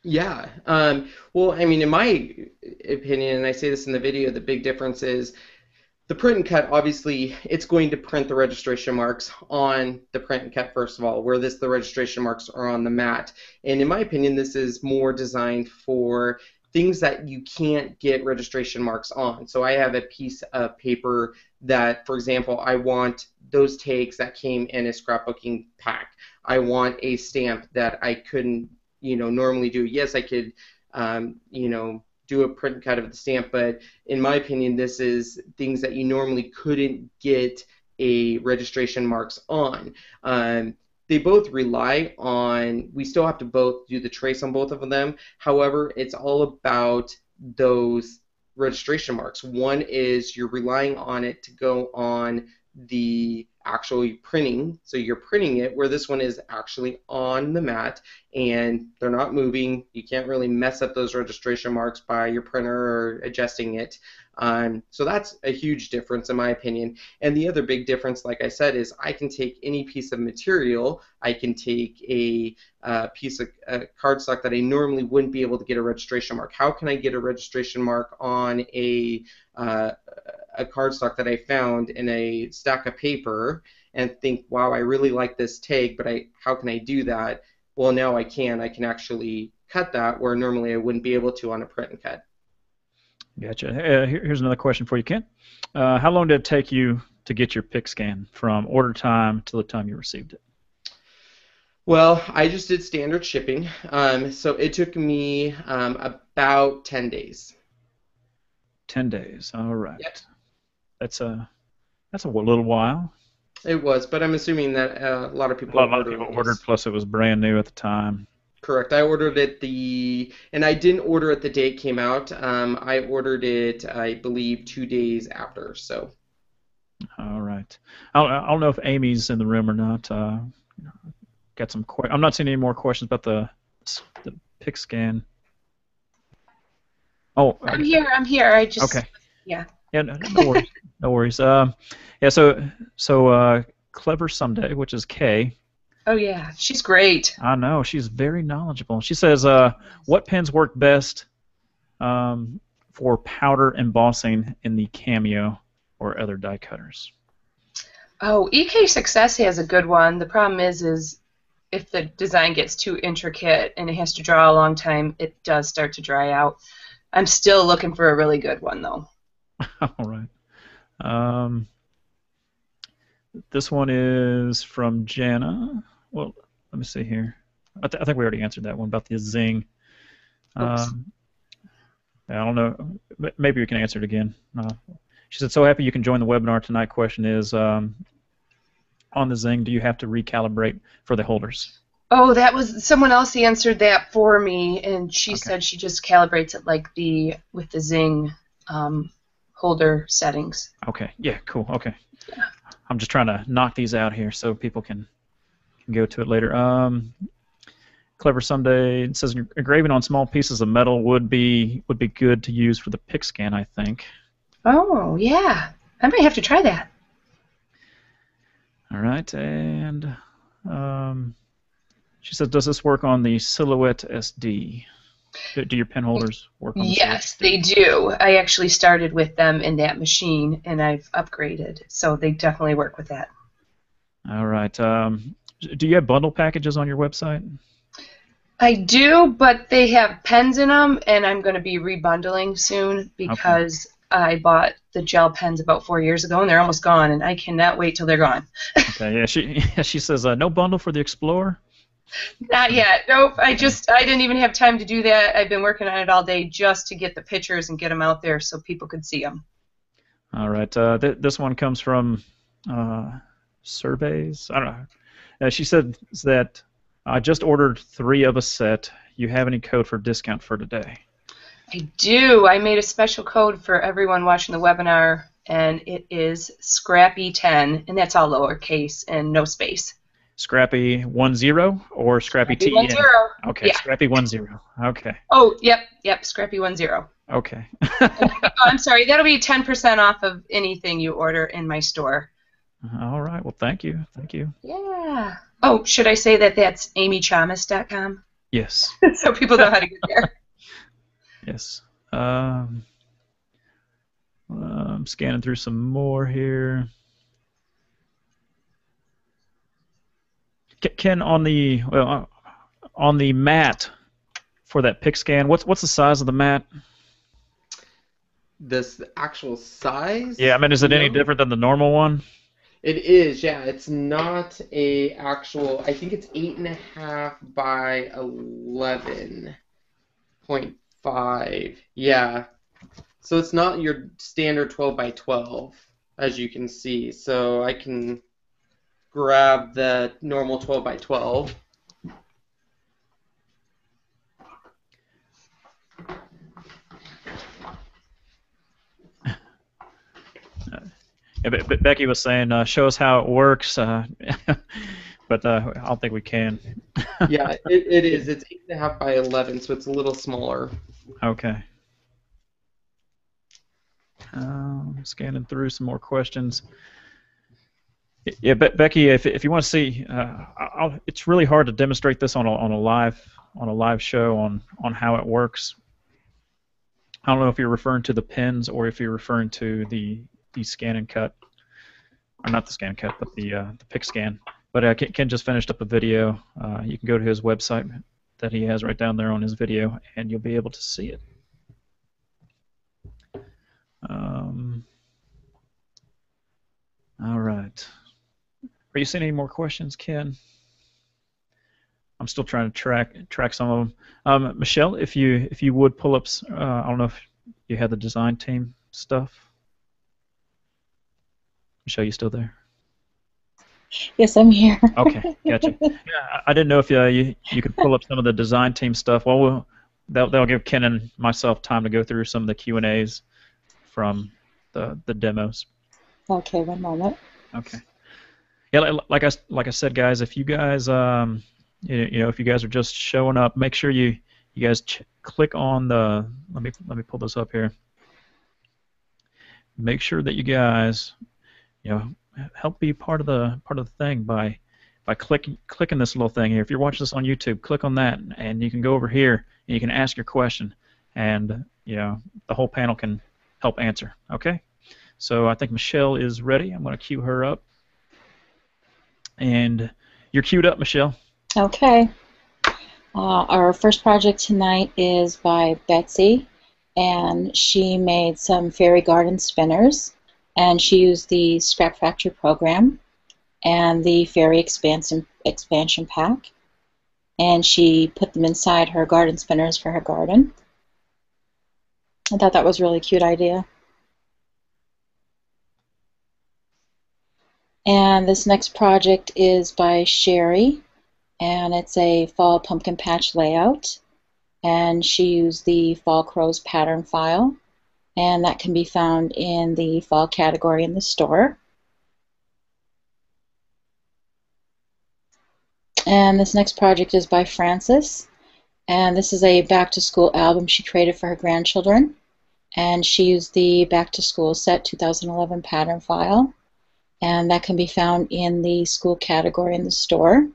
Yeah. Well, I mean, in my opinion, and I say this in the video, the big difference is the print and cut, obviously, it's going to print the registration marks on the print and cut, first of all, where the registration marks are on the mat. And in my opinion, this is more designed for things that you can't get registration marks on. So I have a piece of paper that, for example, I want those tags that came in a scrapbooking pack. I want a stamp that I couldn't, normally do. Yes, I could, do a print cut of the stamp, but in my opinion, this is things that you normally couldn't get a registration marks on. They both rely on, we still have to both do the trace on both of them. However, it's all about those registration marks. One is you're relying on it to go on the actually printing, so you're printing it, where this one is actually on the mat and they're not moving. You can't really mess up those registration marks by your printer or adjusting it. So that's a huge difference in my opinion. And the other big difference, like I said, is I can take any piece of material. I can take a piece of cardstock that I normally wouldn't be able to get a registration mark. How can I get a registration mark on a cardstock that I found in a stack of paper and think, wow, I really like this tag, but how can I do that? Well, now I can. I can actually cut that where normally I wouldn't be able to on a print and cut. Gotcha. Here's another question for you, Ken. How long did it take you to get your PixScan from order time to the time you received it? Well, I just did standard shipping, so it took me about 10 days. 10 days. All right. Yep. That's a little while. It was, but I'm assuming that a lot of people ordered, plus it was brand new at the time. Correct. I ordered it and I didn't order it the day it came out. I ordered it, I believe, 2 days after. So. All right. I don't know if Amy's in the room or not. Got some. I'm not seeing any more questions about the PixScan. Oh. I'm here. I just. Okay. Yeah. Yeah. No worries. No worries. Yeah. So Clever Someday, which is Kay. Oh yeah, she's great. I know, she's very knowledgeable. She says, what pens work best for powder embossing in the Cameo or other die cutters? Oh, EK Success has a good one. The problem is if the design gets too intricate and it has to draw a long time, it does start to dry out. I'm still looking for a really good one, though. All right. This one is from Jana. Well, let me see here. I think we already answered that one about the Zing. I don't know. Maybe we can answer it again. She said, so happy you can join the webinar tonight. Question is, on the Zing, do you have to recalibrate for the holders? Oh, that was someone else answered that for me, and she said she just calibrates it like with the Zing holder settings. Okay. Yeah. Cool. Okay. Yeah. I'm just trying to knock these out here so people can go to it later. Clever Sunday, it says engraving on small pieces of metal would be good to use for the PixScan, I think. Oh yeah, I might have to try that. All right, and she says, does this work on the Silhouette SD? Do your pen holders work on the Yes, they do. I actually started with them in that machine, and I've upgraded, so they definitely work with that. All right. Do you have bundle packages on your website? I do, but they have pens in them, and I'm going to be rebundling soon because I bought the gel pens about 4 years ago, and they're almost gone, and I cannot wait till they're gone. Okay, yeah, she says no bundle for the Explorer? Not yet. Nope. I didn't even have time to do that. I've been working on it all day just to get the pictures and get them out there so people could see them. All right. This one comes from Surveys. I don't know. She said that I just ordered 3 of a set. You have any code for discount for today? I do. I made a special code for everyone watching the webinar, and it is Scrappy10, and that's all lowercase and no space. Scrappy 10 or Scrappy T? 10. Okay, yeah. Scrappy 10. Okay. Oh, yep, Scrappy 10. Okay. I'm sorry, that'll be 10% off of anything you order in my store. All right. Well, thank you. Thank you. Yeah. Oh, should I say that that's amychomas.com? Yes. So people know how to get there. Yes. I'm scanning through some more here. Ken, on the mat for that PixScan, what's the size of the mat? This actual size? Yeah, I mean, is it any different than the normal one? It is, yeah. It's not a actual. I think it's 8.5 by 11.5. Yeah. So it's not your standard 12 by 12, as you can see. So I can grab the normal 12 by 12. Yeah, but Becky was saying, show us how it works, but I don't think we can. Yeah, it is. It's 8.5 by 11, so it's a little smaller. Okay. Scanning through some more questions. Yeah, Becky, if you want to see, it's really hard to demonstrate this on a live show on how it works. I don't know if you're referring to the pins or if you're referring to the scan and cut, or not the scan and cut, but the PixScan. But Ken just finished up a video. You can go to his website that he has right down there on his video, and you'll be able to see it. All right. Are you seeing any more questions, Ken? I'm still trying to track some of them. Michelle, if you would pull up, I don't know if you had the design team stuff. Michelle, you still there? Yes, I'm here. Okay, gotcha. Yeah, I didn't know if you could pull up some of the design team stuff. Well, that'll give Ken and myself time to go through some of the Q&As from the demos. Okay, one moment. Okay. Yeah, like I said, guys, if you guys if you guys are just showing up, make sure you guys click on the. Let me pull this up here. Make sure that you guys, help be part of the thing by clicking this little thing here. If you're watching this on YouTube, click on that, and you can go over here and you can ask your question, and the whole panel can help answer. Okay. So I think Michelle is ready. I'm going to cue her up. And you're queued up, Michelle. Okay. Our first project tonight is by Betsy, and she made some fairy garden spinners, and she used the Scrap Factory program and the fairy expansion pack, and she put them inside her garden spinners for her garden. I thought that was a really cute idea. And this next project is by Sherry, and it's a fall pumpkin patch layout, and she used the Fall Crows pattern file, and that can be found in the fall category in the store. And this next project is by Frances, and this is a back to school album she created for her grandchildren, and she used the back to school set 2011 pattern file, and that can be found in the school category in the store.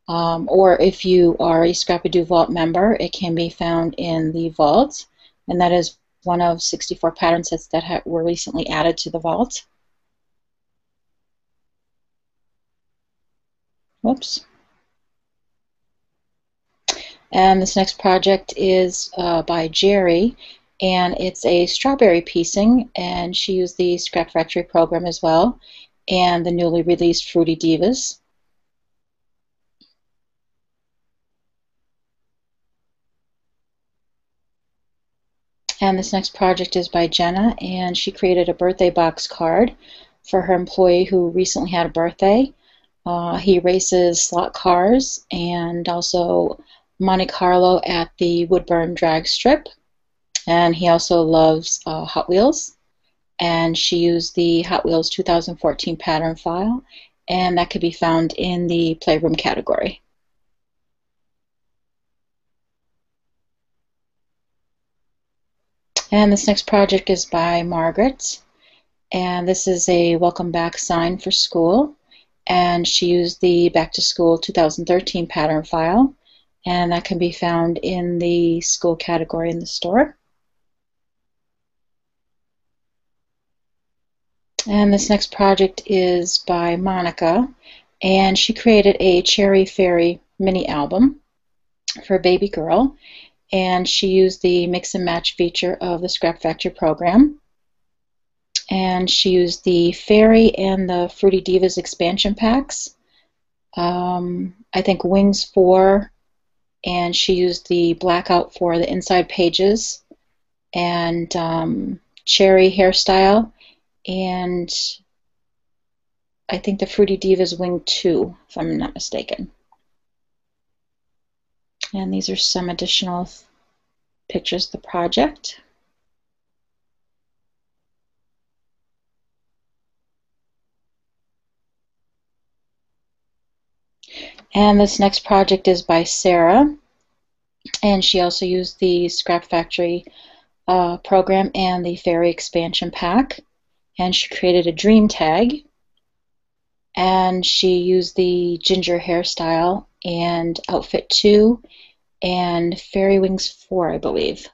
Or if you are a ScrappyDew Vault member, it can be found in the Vault, and that is one of 64 pattern sets that were recently added to the Vault. Whoops. And this next project is by Jerry, and it's a strawberry piecing, and she used the Scrap Factory program as well, and the newly released Fruity Divas. And this next project is by Jenna, and she created a birthday box card for her employee who recently had a birthday. He races slot cars and also Monte Carlo at the Woodburn drag strip, and he also loves Hot Wheels, and she used the Hot Wheels 2014 pattern file, and that could be found in the Playroom category. And this next project is by Margaret, and this is a welcome back sign for school, and she used the Back to School 2013 pattern file, and that can be found in the school category in the store. And this next project is by Monica, and she created a Cherry Fairy mini album for a baby girl, and she used the mix and match feature of the Scrap Factory program, and she used the Fairy and the Fruity Divas expansion packs, I think Wings 4, and she used the blackout for the inside pages, and Cherry hairstyle, and I think the Fruity Divas Wing 2, if I'm not mistaken. And these are some additional pictures of the project. And this next project is by Sarah, and she also used the Scrap Factory program and the Fairy expansion pack, and she created a dream tag, and she used the ginger hairstyle and outfit 2 and Fairy Wings 4, I believe.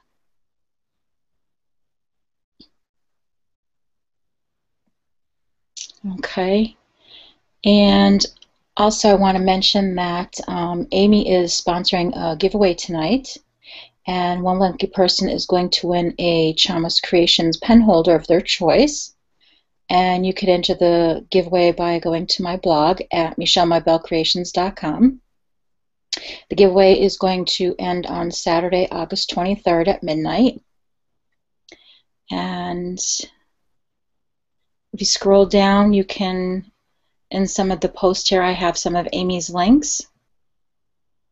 Okay, and also I want to mention that Amy is sponsoring a giveaway tonight, and one lucky person is going to win a Chomas Creations pen holder of their choice, and you can enter the giveaway by going to my blog at michellemybellcreations.com. The giveaway is going to end on Saturday, August 23rd at midnight. And if you scroll down, you can, in some of the posts here, I have some of Amy's links.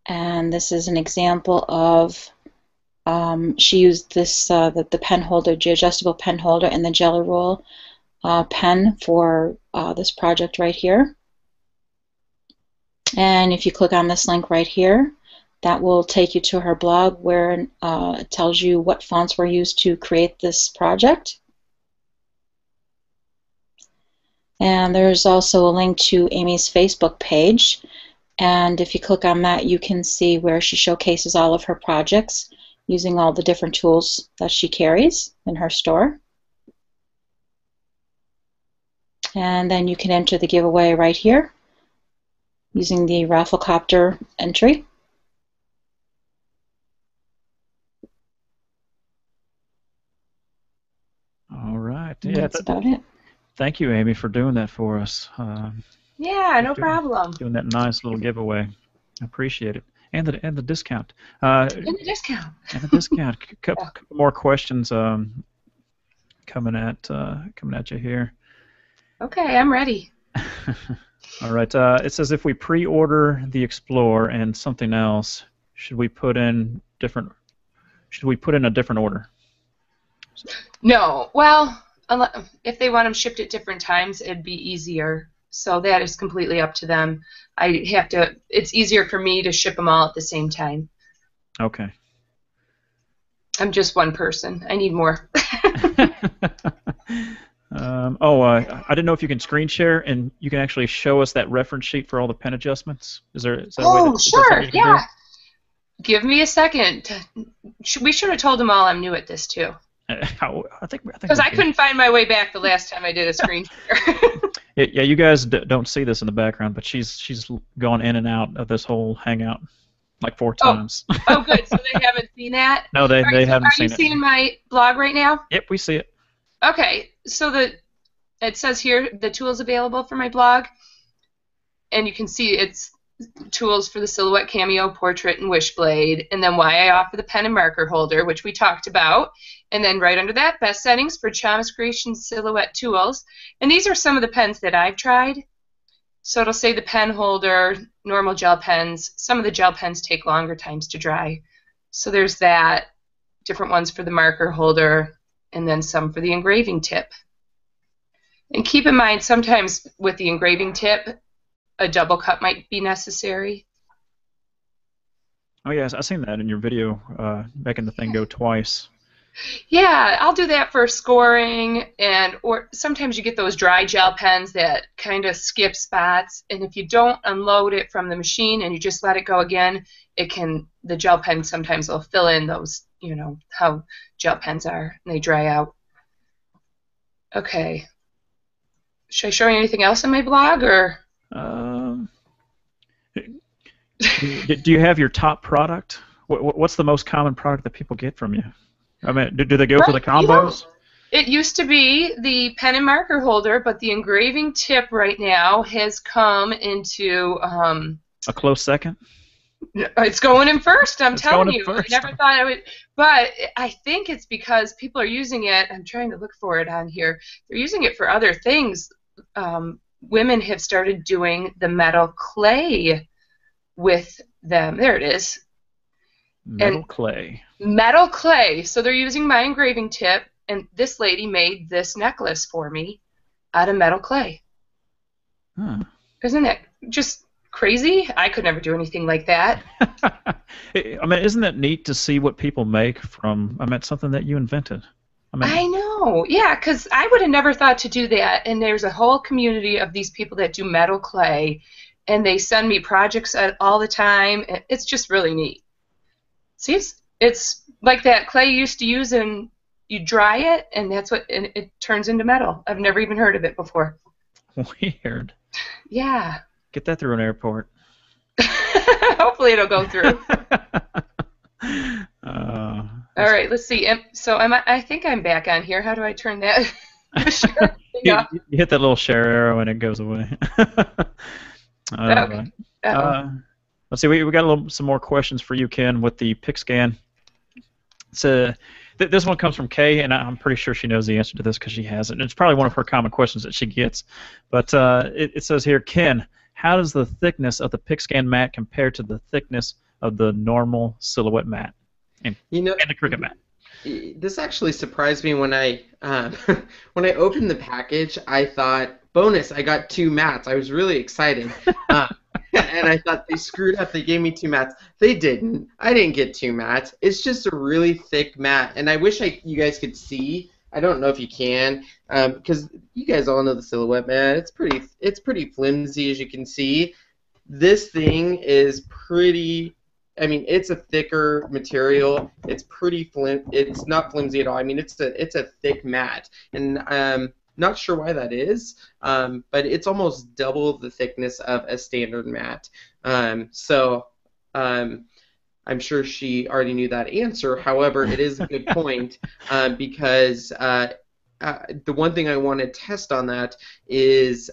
And this is an example of, she used this, the pen holder, the adjustable pen holder, and the Jelly Roll pen for this project right here. And if you click on this link right here, that will take you to her blog where it tells you what fonts were used to create this project. And there's also a link to Amy's Facebook page, and if you click on that, you can see where she showcases all of her projects using all the different tools that she carries in her store. And then you can enter the giveaway right here using the Rafflecopter entry. Yeah, that's about it. Thank you, Amy, for doing that for us. Yeah, no problem. Doing that nice little giveaway. I appreciate it. And the discount. And the discount. And the discount. Couple more questions coming at you here. Okay, I'm ready. All right. It says if we pre-order the Explorer and something else, should we put in a different order? No. Well, if they want them shipped at different times, it'd be easier. So that is completely up to them. It's easier for me to ship them all at the same time. Okay. I'm just one person. I need more. I didn't know if you can screen share and you can actually show us that reference sheet for all the pen adjustments. Is that a way sure, yeah. Give me a second. We should have told them all I'm new at this too. I think because I couldn't find my way back the last time I did a screen share. Yeah, you guys don't see this in the background, but she's gone in and out of this whole Hangout like 4 times. Oh, good. So they haven't seen that? No, they haven't seen it. Are you seeing my blog right now? Yep, we see it. Okay, so it says here the tools available for my blog, and you can see it's tools for the Silhouette, Cameo, Portrait, and Wishblade, and then why I offer the pen and marker holder, which we talked about, and then right under that, best settings for Chomas Creations Silhouette tools, and these are some of the pens that I've tried. So it'll say the pen holder, normal gel pens. Some of the gel pens take longer times to dry, so there's that. Different ones for the marker holder, and then some for the engraving tip. And keep in mind, sometimes with the engraving tip, a double cut might be necessary. Oh yes, I've seen that in your video, making the thing go twice. Yeah, I'll do that for scoring, or sometimes you get those dry gel pens that kind of skip spots, and if you don't unload it from the machine and you just let it go again, the gel pen sometimes will fill in those, how gel pens are, and they dry out. Okay. Should I show you anything else on my blog, or? Do you have your top product? What's the most common product that people get from you? I mean, do they go for the combos? It used to be the pen and marker holder, but the engraving tip right now has come into a close second. It's going in first. I'm telling you. First. I never thought I would, but I think it's because people are using it. I'm trying to look for it on here. They're using it for other things. Women have started doing the metal clay with them. There it is. Metal clay. Metal clay. So they're using my engraving tip, and this lady made this necklace for me out of metal clay. Huh. Isn't that just crazy? I could never do anything like that. I mean, isn't that neat to see what people make from, something that you invented? I know. Yeah, because I would have never thought to do that, and there's a whole community of these people that do metal clay, and they send me projects all the time. It's just really neat. See, it's like that clay you used to use, and you dry it, and it turns into metal. I've never even heard of it before. Weird. Yeah. Get that through an airport. Hopefully it'll go through. All right, let's see. So I think I'm back on here. How do I turn that? You hit that little share arrow and it goes away. Okay. Let's see. We got some more questions for you, Ken, with the PixScan. This one comes from Kay, and I'm pretty sure she knows the answer to this because she has it. It's probably one of her common questions that she gets. But it says here, Ken, how does the thickness of the PixScan mat compare to the thickness of the normal Silhouette mat and the Cricut mat? This actually surprised me when I when I opened the package. I thought, bonus, I got 2 mats. I was really excited. And I thought they screwed up. They gave me 2 mats. They didn't. I didn't get 2 mats. It's just a really thick mat. And I wish you guys could see. I don't know if you can, because you guys all know the Silhouette mat. It's pretty flimsy, as you can see. This thing is pretty. I mean, it's a thicker material. It's pretty It's not flimsy at all. I mean, it's a thick mat, and not sure why that is, but it's almost double the thickness of a standard mat. So I'm sure she already knew that answer. However, it is a good point because the one thing I want to test on that is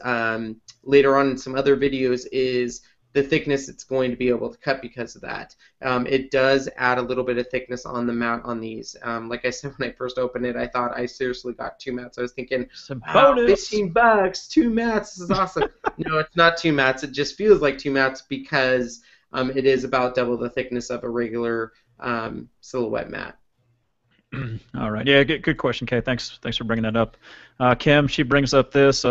later on in some other videos is the thickness it's going to be able to cut because of that. It does add a little bit of thickness on the mat on these. Like I said, when I first opened it, I thought I seriously got 2 mats. I was thinking, wow, $15, 2 mats, this is awesome. No, it's not 2 mats. It just feels like 2 mats because it is about double the thickness of a regular Silhouette mat. All right. Yeah, good question, Kay. Thanks for bringing that up. Kim, she brings up this.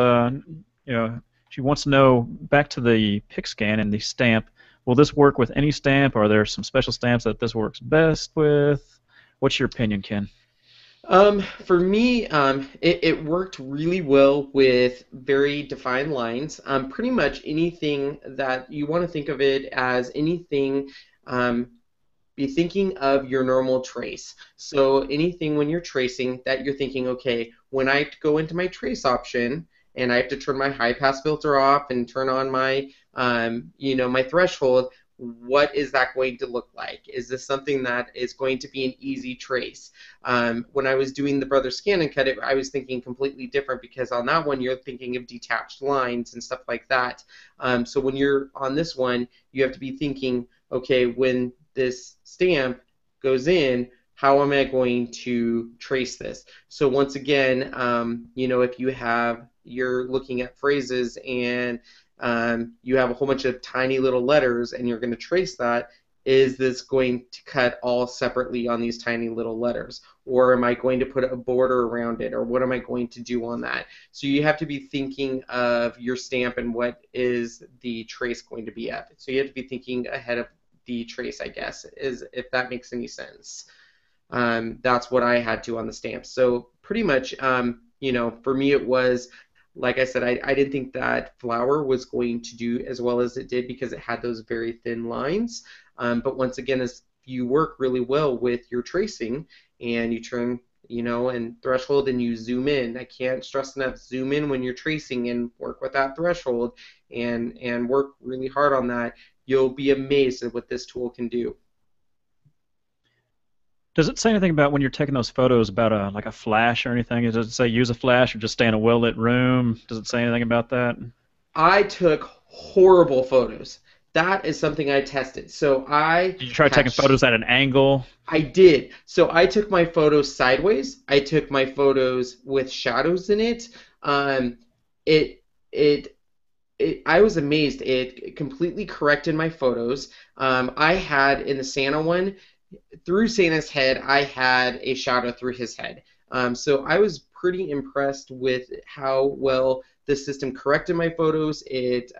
She wants to know, back to the PixScan and the stamp, will this work with any stamp, or are there some special stamps that this works best with? What's your opinion, Ken? For me, it worked really well with very defined lines. Pretty much anything that you want to think of it as anything, be thinking of your normal trace. So anything when you're tracing that you're thinking, okay, when I go into my trace option, and I have to turn my high pass filter off and turn on my, my threshold, what is that going to look like? Is this something that is going to be an easy trace? When I was doing the Brother Scan and Cut, I was thinking completely different, because on that one you're thinking of detached lines and stuff like that. So when you're on this one, you have to be thinking, okay, when this stamp goes in, how am I going to trace this? So once again, if you're looking at phrases and you have a whole bunch of tiny little letters and you're going to trace that, is this going to cut all separately on these tiny little letters? Or am I going to put a border around it? Or what am I going to do on that? So you have to be thinking of your stamp and what is the trace going to be at. So you have to be thinking ahead of the trace, I guess, if that makes any sense. That's what I had to on the stamp. So pretty much, for me it was, like I said, I didn't think that flower was going to do as well as it did because it had those very thin lines. But once again, as you work really well with your tracing and you turn, and threshold and you zoom in. I can't stress enough, zoom in when you're tracing and work with that threshold and work really hard on that. You'll be amazed at what this tool can do. Does it say anything about when you're taking those photos about like a flash or anything? Does it say use a flash or just stay in a well-lit room? Does it say anything about that? I took horrible photos. That is something I tested. So Did you try taking photos at an angle? I did. So I took my photos sideways. I took my photos with shadows in it. I was amazed. It completely corrected my photos. I had in the Santa one, through Santa's head, I had a shadow through his head. So I was pretty impressed with how well the system corrected my photos. It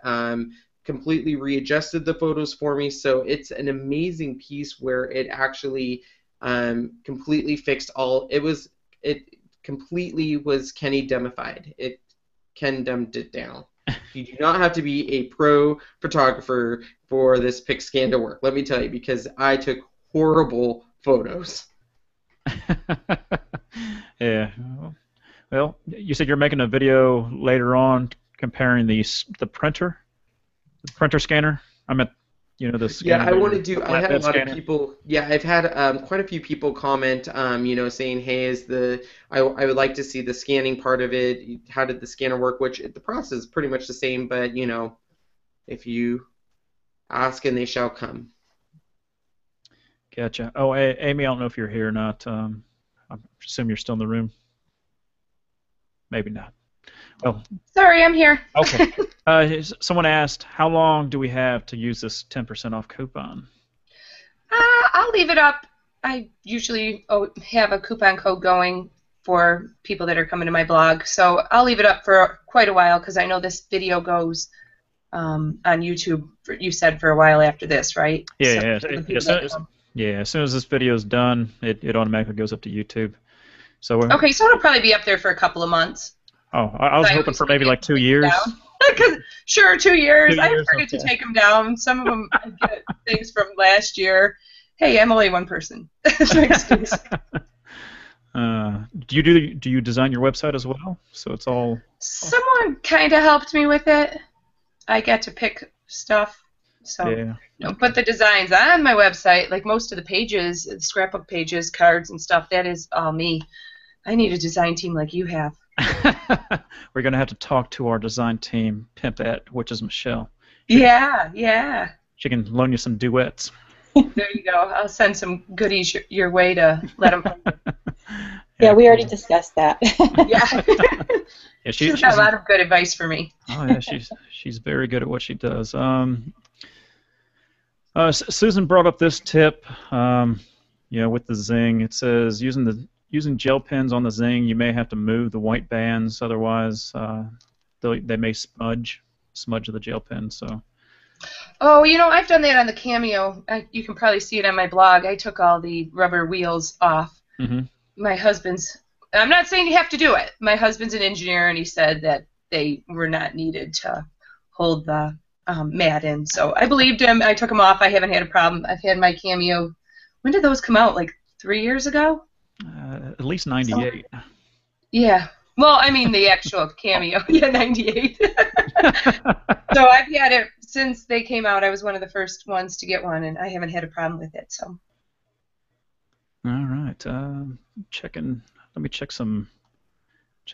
completely readjusted the photos for me. So it's an amazing piece where it actually completely fixed all. It completely was Kenny-dumified. It Ken-dumbed it down. You do not have to be a pro photographer for this PixScan to work. Let me tell you, because I took horrible photos. Yeah. Well, you said you're making a video later on comparing the printer scanner. I meant, the scanner. Yeah, I want to do. I had a lot of people. Yeah, I've had quite a few people comment, saying, "Hey, I would like to see the scanning part of it. How did the scanner work?" Which the process is pretty much the same, but if you ask and they shall come. Gotcha. Oh, Amy, I don't know if you're here or not. I assume you're still in the room. Maybe not. Well, sorry, I'm here. Okay. Someone asked, how long do we have to use this 10% off coupon? I'll leave it up. I usually have a coupon code going for people that are coming to my blog, so I'll leave it up for quite a while because I know this video goes on YouTube. You said for a while after this, right? Yeah, as soon as this video is done, it automatically goes up to YouTube. So okay, so it'll probably be up there for a couple of months. Oh, I was hoping for maybe like 2 years. Sure, 2 years. I forget to take them down. Some of them I get things from last year. Hey, I'm only one person. Do you design your website as well? So it's all. Someone kind of helped me with it. I get to pick stuff. So, yeah. But the designs on my website, like most of the pages, the scrapbook pages, cards and stuff, that is all me. I need a design team like you have. We're going to have to talk to our design team, Pimpette, which is Michelle. Yeah. She can loan you some duets. There you go. I'll send some goodies your way to let them play. Yeah, we already discussed that. Yeah. Yeah, she's got a lot of good advice for me. Oh yeah, she's very good at what she does. Susan brought up this tip. With the Zing, it says using gel pens on the Zing, you may have to move the white bands, otherwise they may smudge the gel pen. So. Oh, I've done that on the Cameo. You can probably see it on my blog. I took all the rubber wheels off. Mm-hmm. My husband's. I'm not saying you have to do it. My husband's an engineer, and he said that they were not needed to hold the mat in. So I believed him. I took them off. I haven't had a problem. I've had my Cameo. When did those come out? Like 3 years ago? At least 98. Yeah. Well, I mean the actual Cameo. Yeah, 98. So I've had it since they came out. I was one of the first ones to get one, and I haven't had a problem with it. So. All right. Checking. Let me check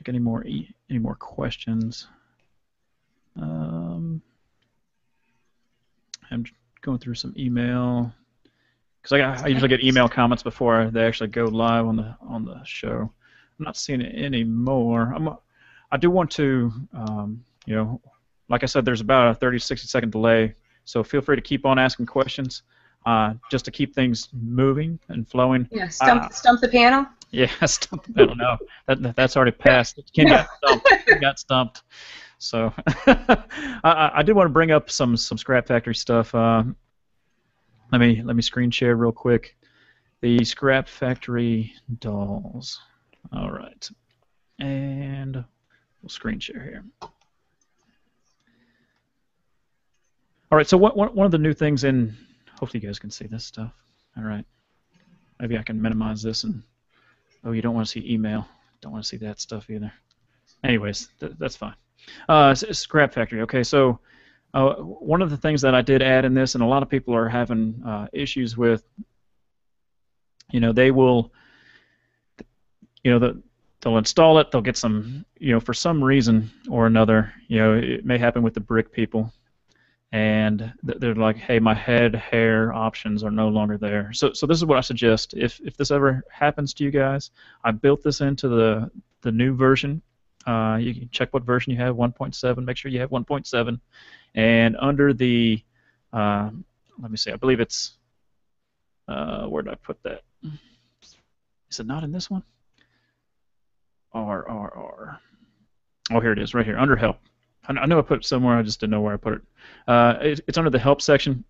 any more questions. I'm going through some email because I usually get email comments before they actually go live on the show. I'm not seeing it anymore. I do want to, like I said, there's about a 30-60 second delay, so feel free to keep on asking questions, just to keep things moving and flowing. Yeah, stump the panel. Yeah, stump the panel. No, that's already passed. Ken got stumped. Ken got stumped. So I did want to bring up some Scrap Factory stuff. Let me screen share real quick. The Scrap Factory dolls. All right, and we'll screen share here. All right, so one of the new things in, hopefully you guys can see this stuff. All right, maybe I can minimize this and, oh, you don't want to see email. Don't want to see that stuff either. Anyways, that's fine. Scrap Factory. Okay, so one of the things that I did add in this, and a lot of people are having issues with, they will, they'll install it, they'll get some, for some reason or another, it may happen with the brick people, and they're like, hey, my head hair options are no longer there. So this is what I suggest. If this ever happens to you guys, I built this into the new version. You can check what version you have, 1.7. Make sure you have 1.7. And under the, let me see, I believe it's, where did I put that? Is it not in this one? R. Oh, here it is, right here, under Help. I know I put it somewhere, I just didn't know where I put it. It's under the Help section.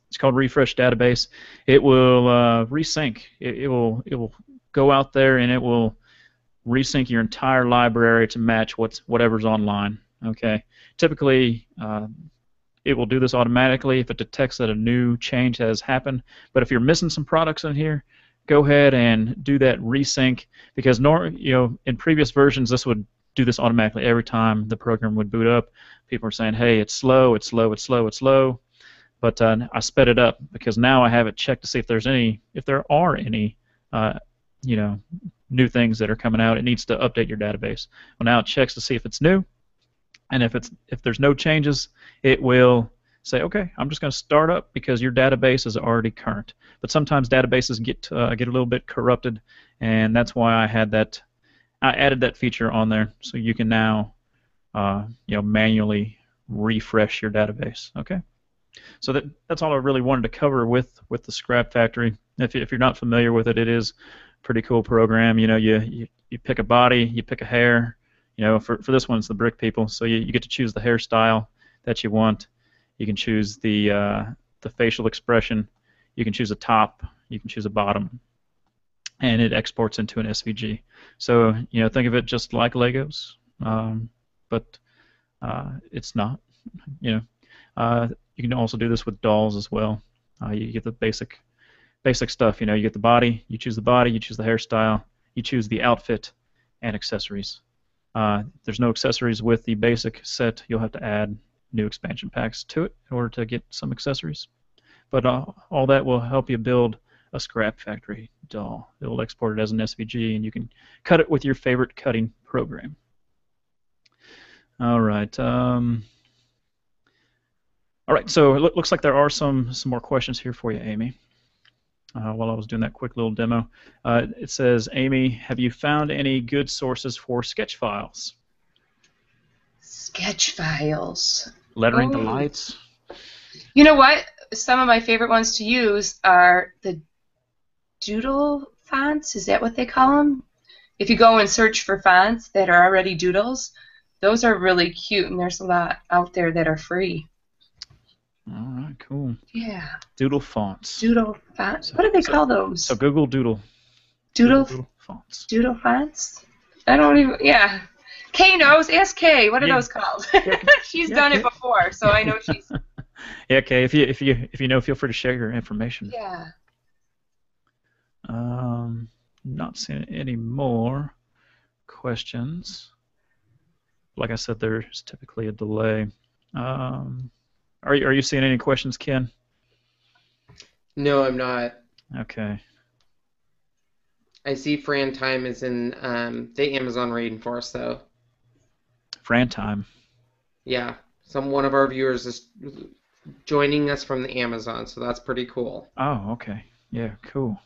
It's called Refresh Database. It will resync. It will go out there and it will resync your entire library to match whatever's online. Okay. Typically, it will do this automatically if it detects that a new change has happened. But if you're missing some products in here, go ahead and do that resync, because in previous versions this would do this automatically every time the program would boot up. People are saying, hey, it's slow, it's slow, it's slow, it's slow. But I sped it up because now I have it checked to see if there are any new things that are coming out. It needs to update your database. Well, now it checks to see if it's new, and if there's no changes, it will say, okay, I'm just going to start up because your database is already current. But sometimes databases get a little bit corrupted, and that's why I added that feature on there, so you can now manually refresh your database. Okay, so that's all I really wanted to cover with the Scrap Factory. If you're not familiar with it, it is a pretty cool program. You pick a body, you pick a hair. For this one it's the brick people, so you get to choose the hairstyle that you want. You can choose the facial expression. You can choose a top. You can choose a bottom, and it exports into an SVG. So think of it just like Legos, but it's not. You can also do this with dolls as well. You get the basic stuff. You get the body. You choose the body. You choose the hairstyle. You choose the outfit and accessories. There's no accessories with the basic set. You'll have to add new expansion packs to it in order to get some accessories. But all that will help you build a Scrap Factory doll. It will export it as an SVG, and you can cut it with your favorite cutting program. All right. All right. So it looks like there are some more questions here for you, Amy. While I was doing that quick little demo, it says, Amy, have you found any good sources for sketch files? Sketch files. Lettering the lights. You know what? Some of my favorite ones to use are the doodle fonts. Is that what they call them? If you go and search for fonts that are already doodles, those are really cute, and there's a lot out there that are free. All right, cool. Yeah. Doodle fonts. Doodle fonts. What do they call those? So Google Doodle. Doodle fonts. Doodle fonts? I don't even. Yeah. Kay knows. Ask Kay. What are those called? She's done it before, so I know she's. Yeah, Kay. If you know, feel free to share your information. Yeah. Not seeing any more questions. Like I said, there's typically a delay. Are you seeing any questions, Ken? No, I'm not. Okay. I see Fran Time is in the Amazon rainforest, though. Fran Time. Yeah. One of our viewers is joining us from the Amazon, so that's pretty cool. Oh, okay. Yeah, cool.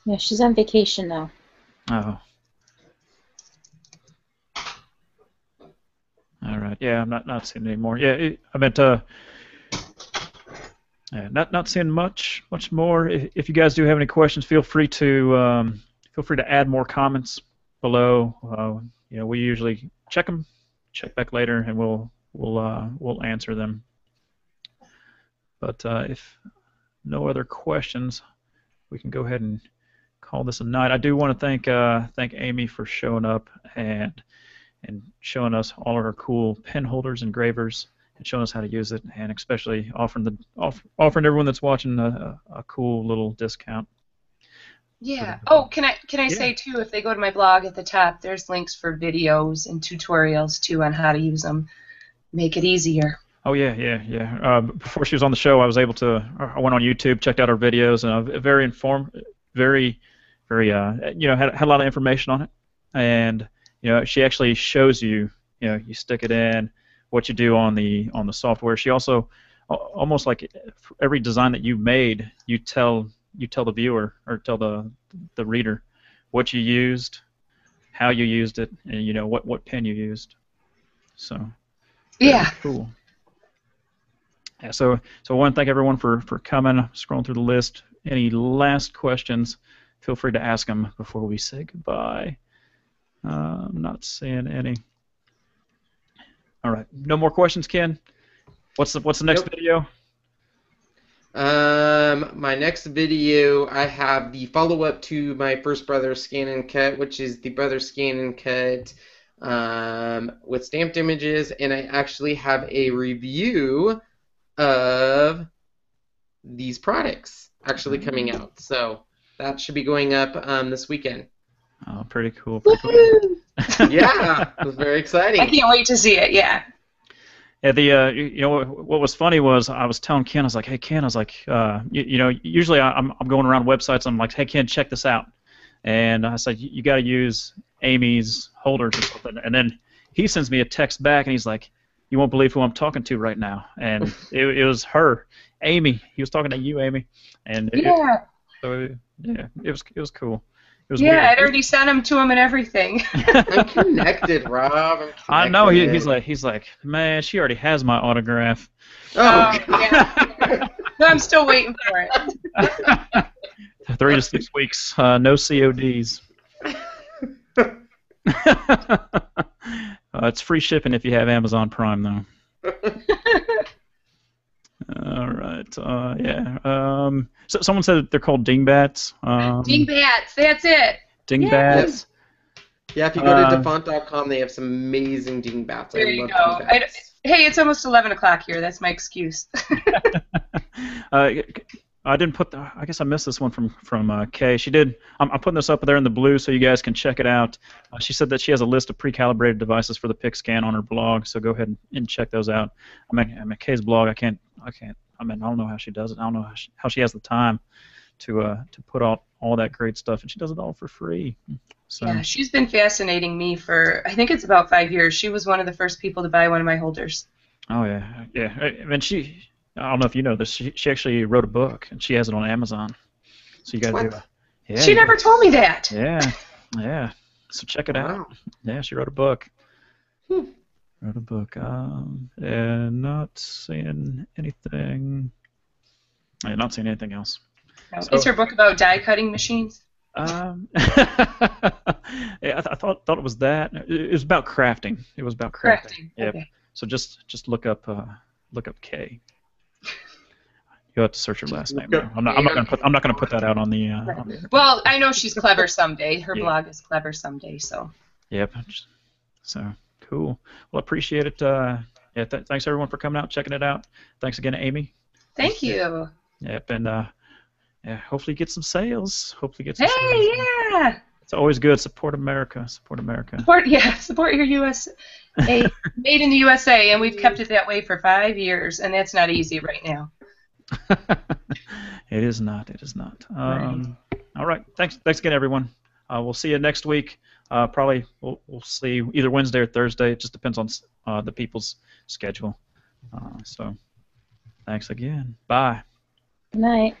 Yeah, she's on vacation now. Oh. All right. Yeah, I'm not seeing any more. Yeah, I meant not seeing much more. If you guys do have any questions, feel free to add more comments below. You know, we usually check them, check back later, and we'll answer them. But if no other questions, we can go ahead and call this a night. I do want to thank Amy for showing up and showing us all of our cool pen holders, engravers, and showing us how to use it, and especially offering everyone that's watching a cool little discount. Yeah. Oh, can I say too, if they go to my blog at the top, there's links for videos and tutorials too on how to use them. Make it easier. Oh yeah. Before she was on the show, I went on YouTube, checked out her videos, and very had a lot of information on it, and she actually shows you, you stick it in, what you do on the software. She also, almost like for every design that you made, you tell the viewer or tell the reader what you used, how you used it, and what pen you used. So yeah, cool. Yeah, so I want to thank everyone for coming. Scrolling through the list. Any last questions? Feel free to ask them before we say goodbye. I'm not seeing any. All right, no more questions, Ken. What's the next video? My next video, I have the follow-up to my first Brother Scan and Cut, which is the Brother Scan and Cut with stamped images, and I actually have a review of these products actually coming out. So that should be going up this weekend. Oh, pretty cool. Yeah, it was very exciting. I can't wait to see it. Yeah. Yeah, what was funny was I was telling Ken, I was like, hey Ken, I was like, usually I'm going around websites, I'm like, hey Ken, check this out, and I said you got to use Amy's holders or something, and then he sends me a text back and he's like, you won't believe who I'm talking to right now, and it was her, Amy. He was talking to you, Amy, and it was cool. It was weird. I'd already sent him to him and everything. I'm connected, Rob. I know. He's like, man, she already has my autograph. Oh, yeah. No, I'm still waiting for it. 3 to 6 weeks, no CODs. It's free shipping if you have Amazon Prime, though. All right. Yeah. So someone said they're called dingbats. Dingbats. That's it. Dingbats. Yes. Yeah, if you go to defont.com, they have some amazing dingbats. There you go. Hey, it's almost 11 o'clock here. That's my excuse. I didn't put I guess I missed this one from Kay. She did. I'm putting this up there in the blue so you guys can check it out. She said that she has a list of pre-calibrated devices for the PixScan on her blog, so go ahead and check those out. I mean Kay's blog. I don't know how she does it. I don't know how she has the time to put out all that great stuff, and she does it all for free. So. Yeah, she's been fascinating me for, I think it's about 5 years. She was one of the first people to buy one of my holders. Oh yeah, yeah. I mean, I don't know if you know this. She actually wrote a book, and she has it on Amazon. So you got to do it. Yeah. She never told me that. Yeah, yeah. So check it out. Yeah, she wrote a book. Wrote a book. And not seeing anything. I'm not seeing anything else. Is her book about die cutting machines? Yeah, I thought it was that. It was about crafting. It was about crafting. Yep. Okay. So just look up Kay. You'll have to search her last name. I'm not gonna put that out on the. On the well, I know she's clever someday. Her blog is clever someday. So. Yep. So cool. Well, appreciate it. Yeah. Thanks everyone for coming out, checking it out. Thanks again, Amy. Thank you. Yep. And yeah, hopefully get some sales. Hopefully get some sales. Hey, yeah. It's always good. Support America. Support America. Support your USA. Made in the USA, and we've kept it that way for 5 years, and that's not easy right now. It is not. It is not. Right. All right. Thanks again, everyone. We'll see you next week. Probably we'll see either Wednesday or Thursday. It just depends on the people's schedule. So thanks again. Bye. Good night.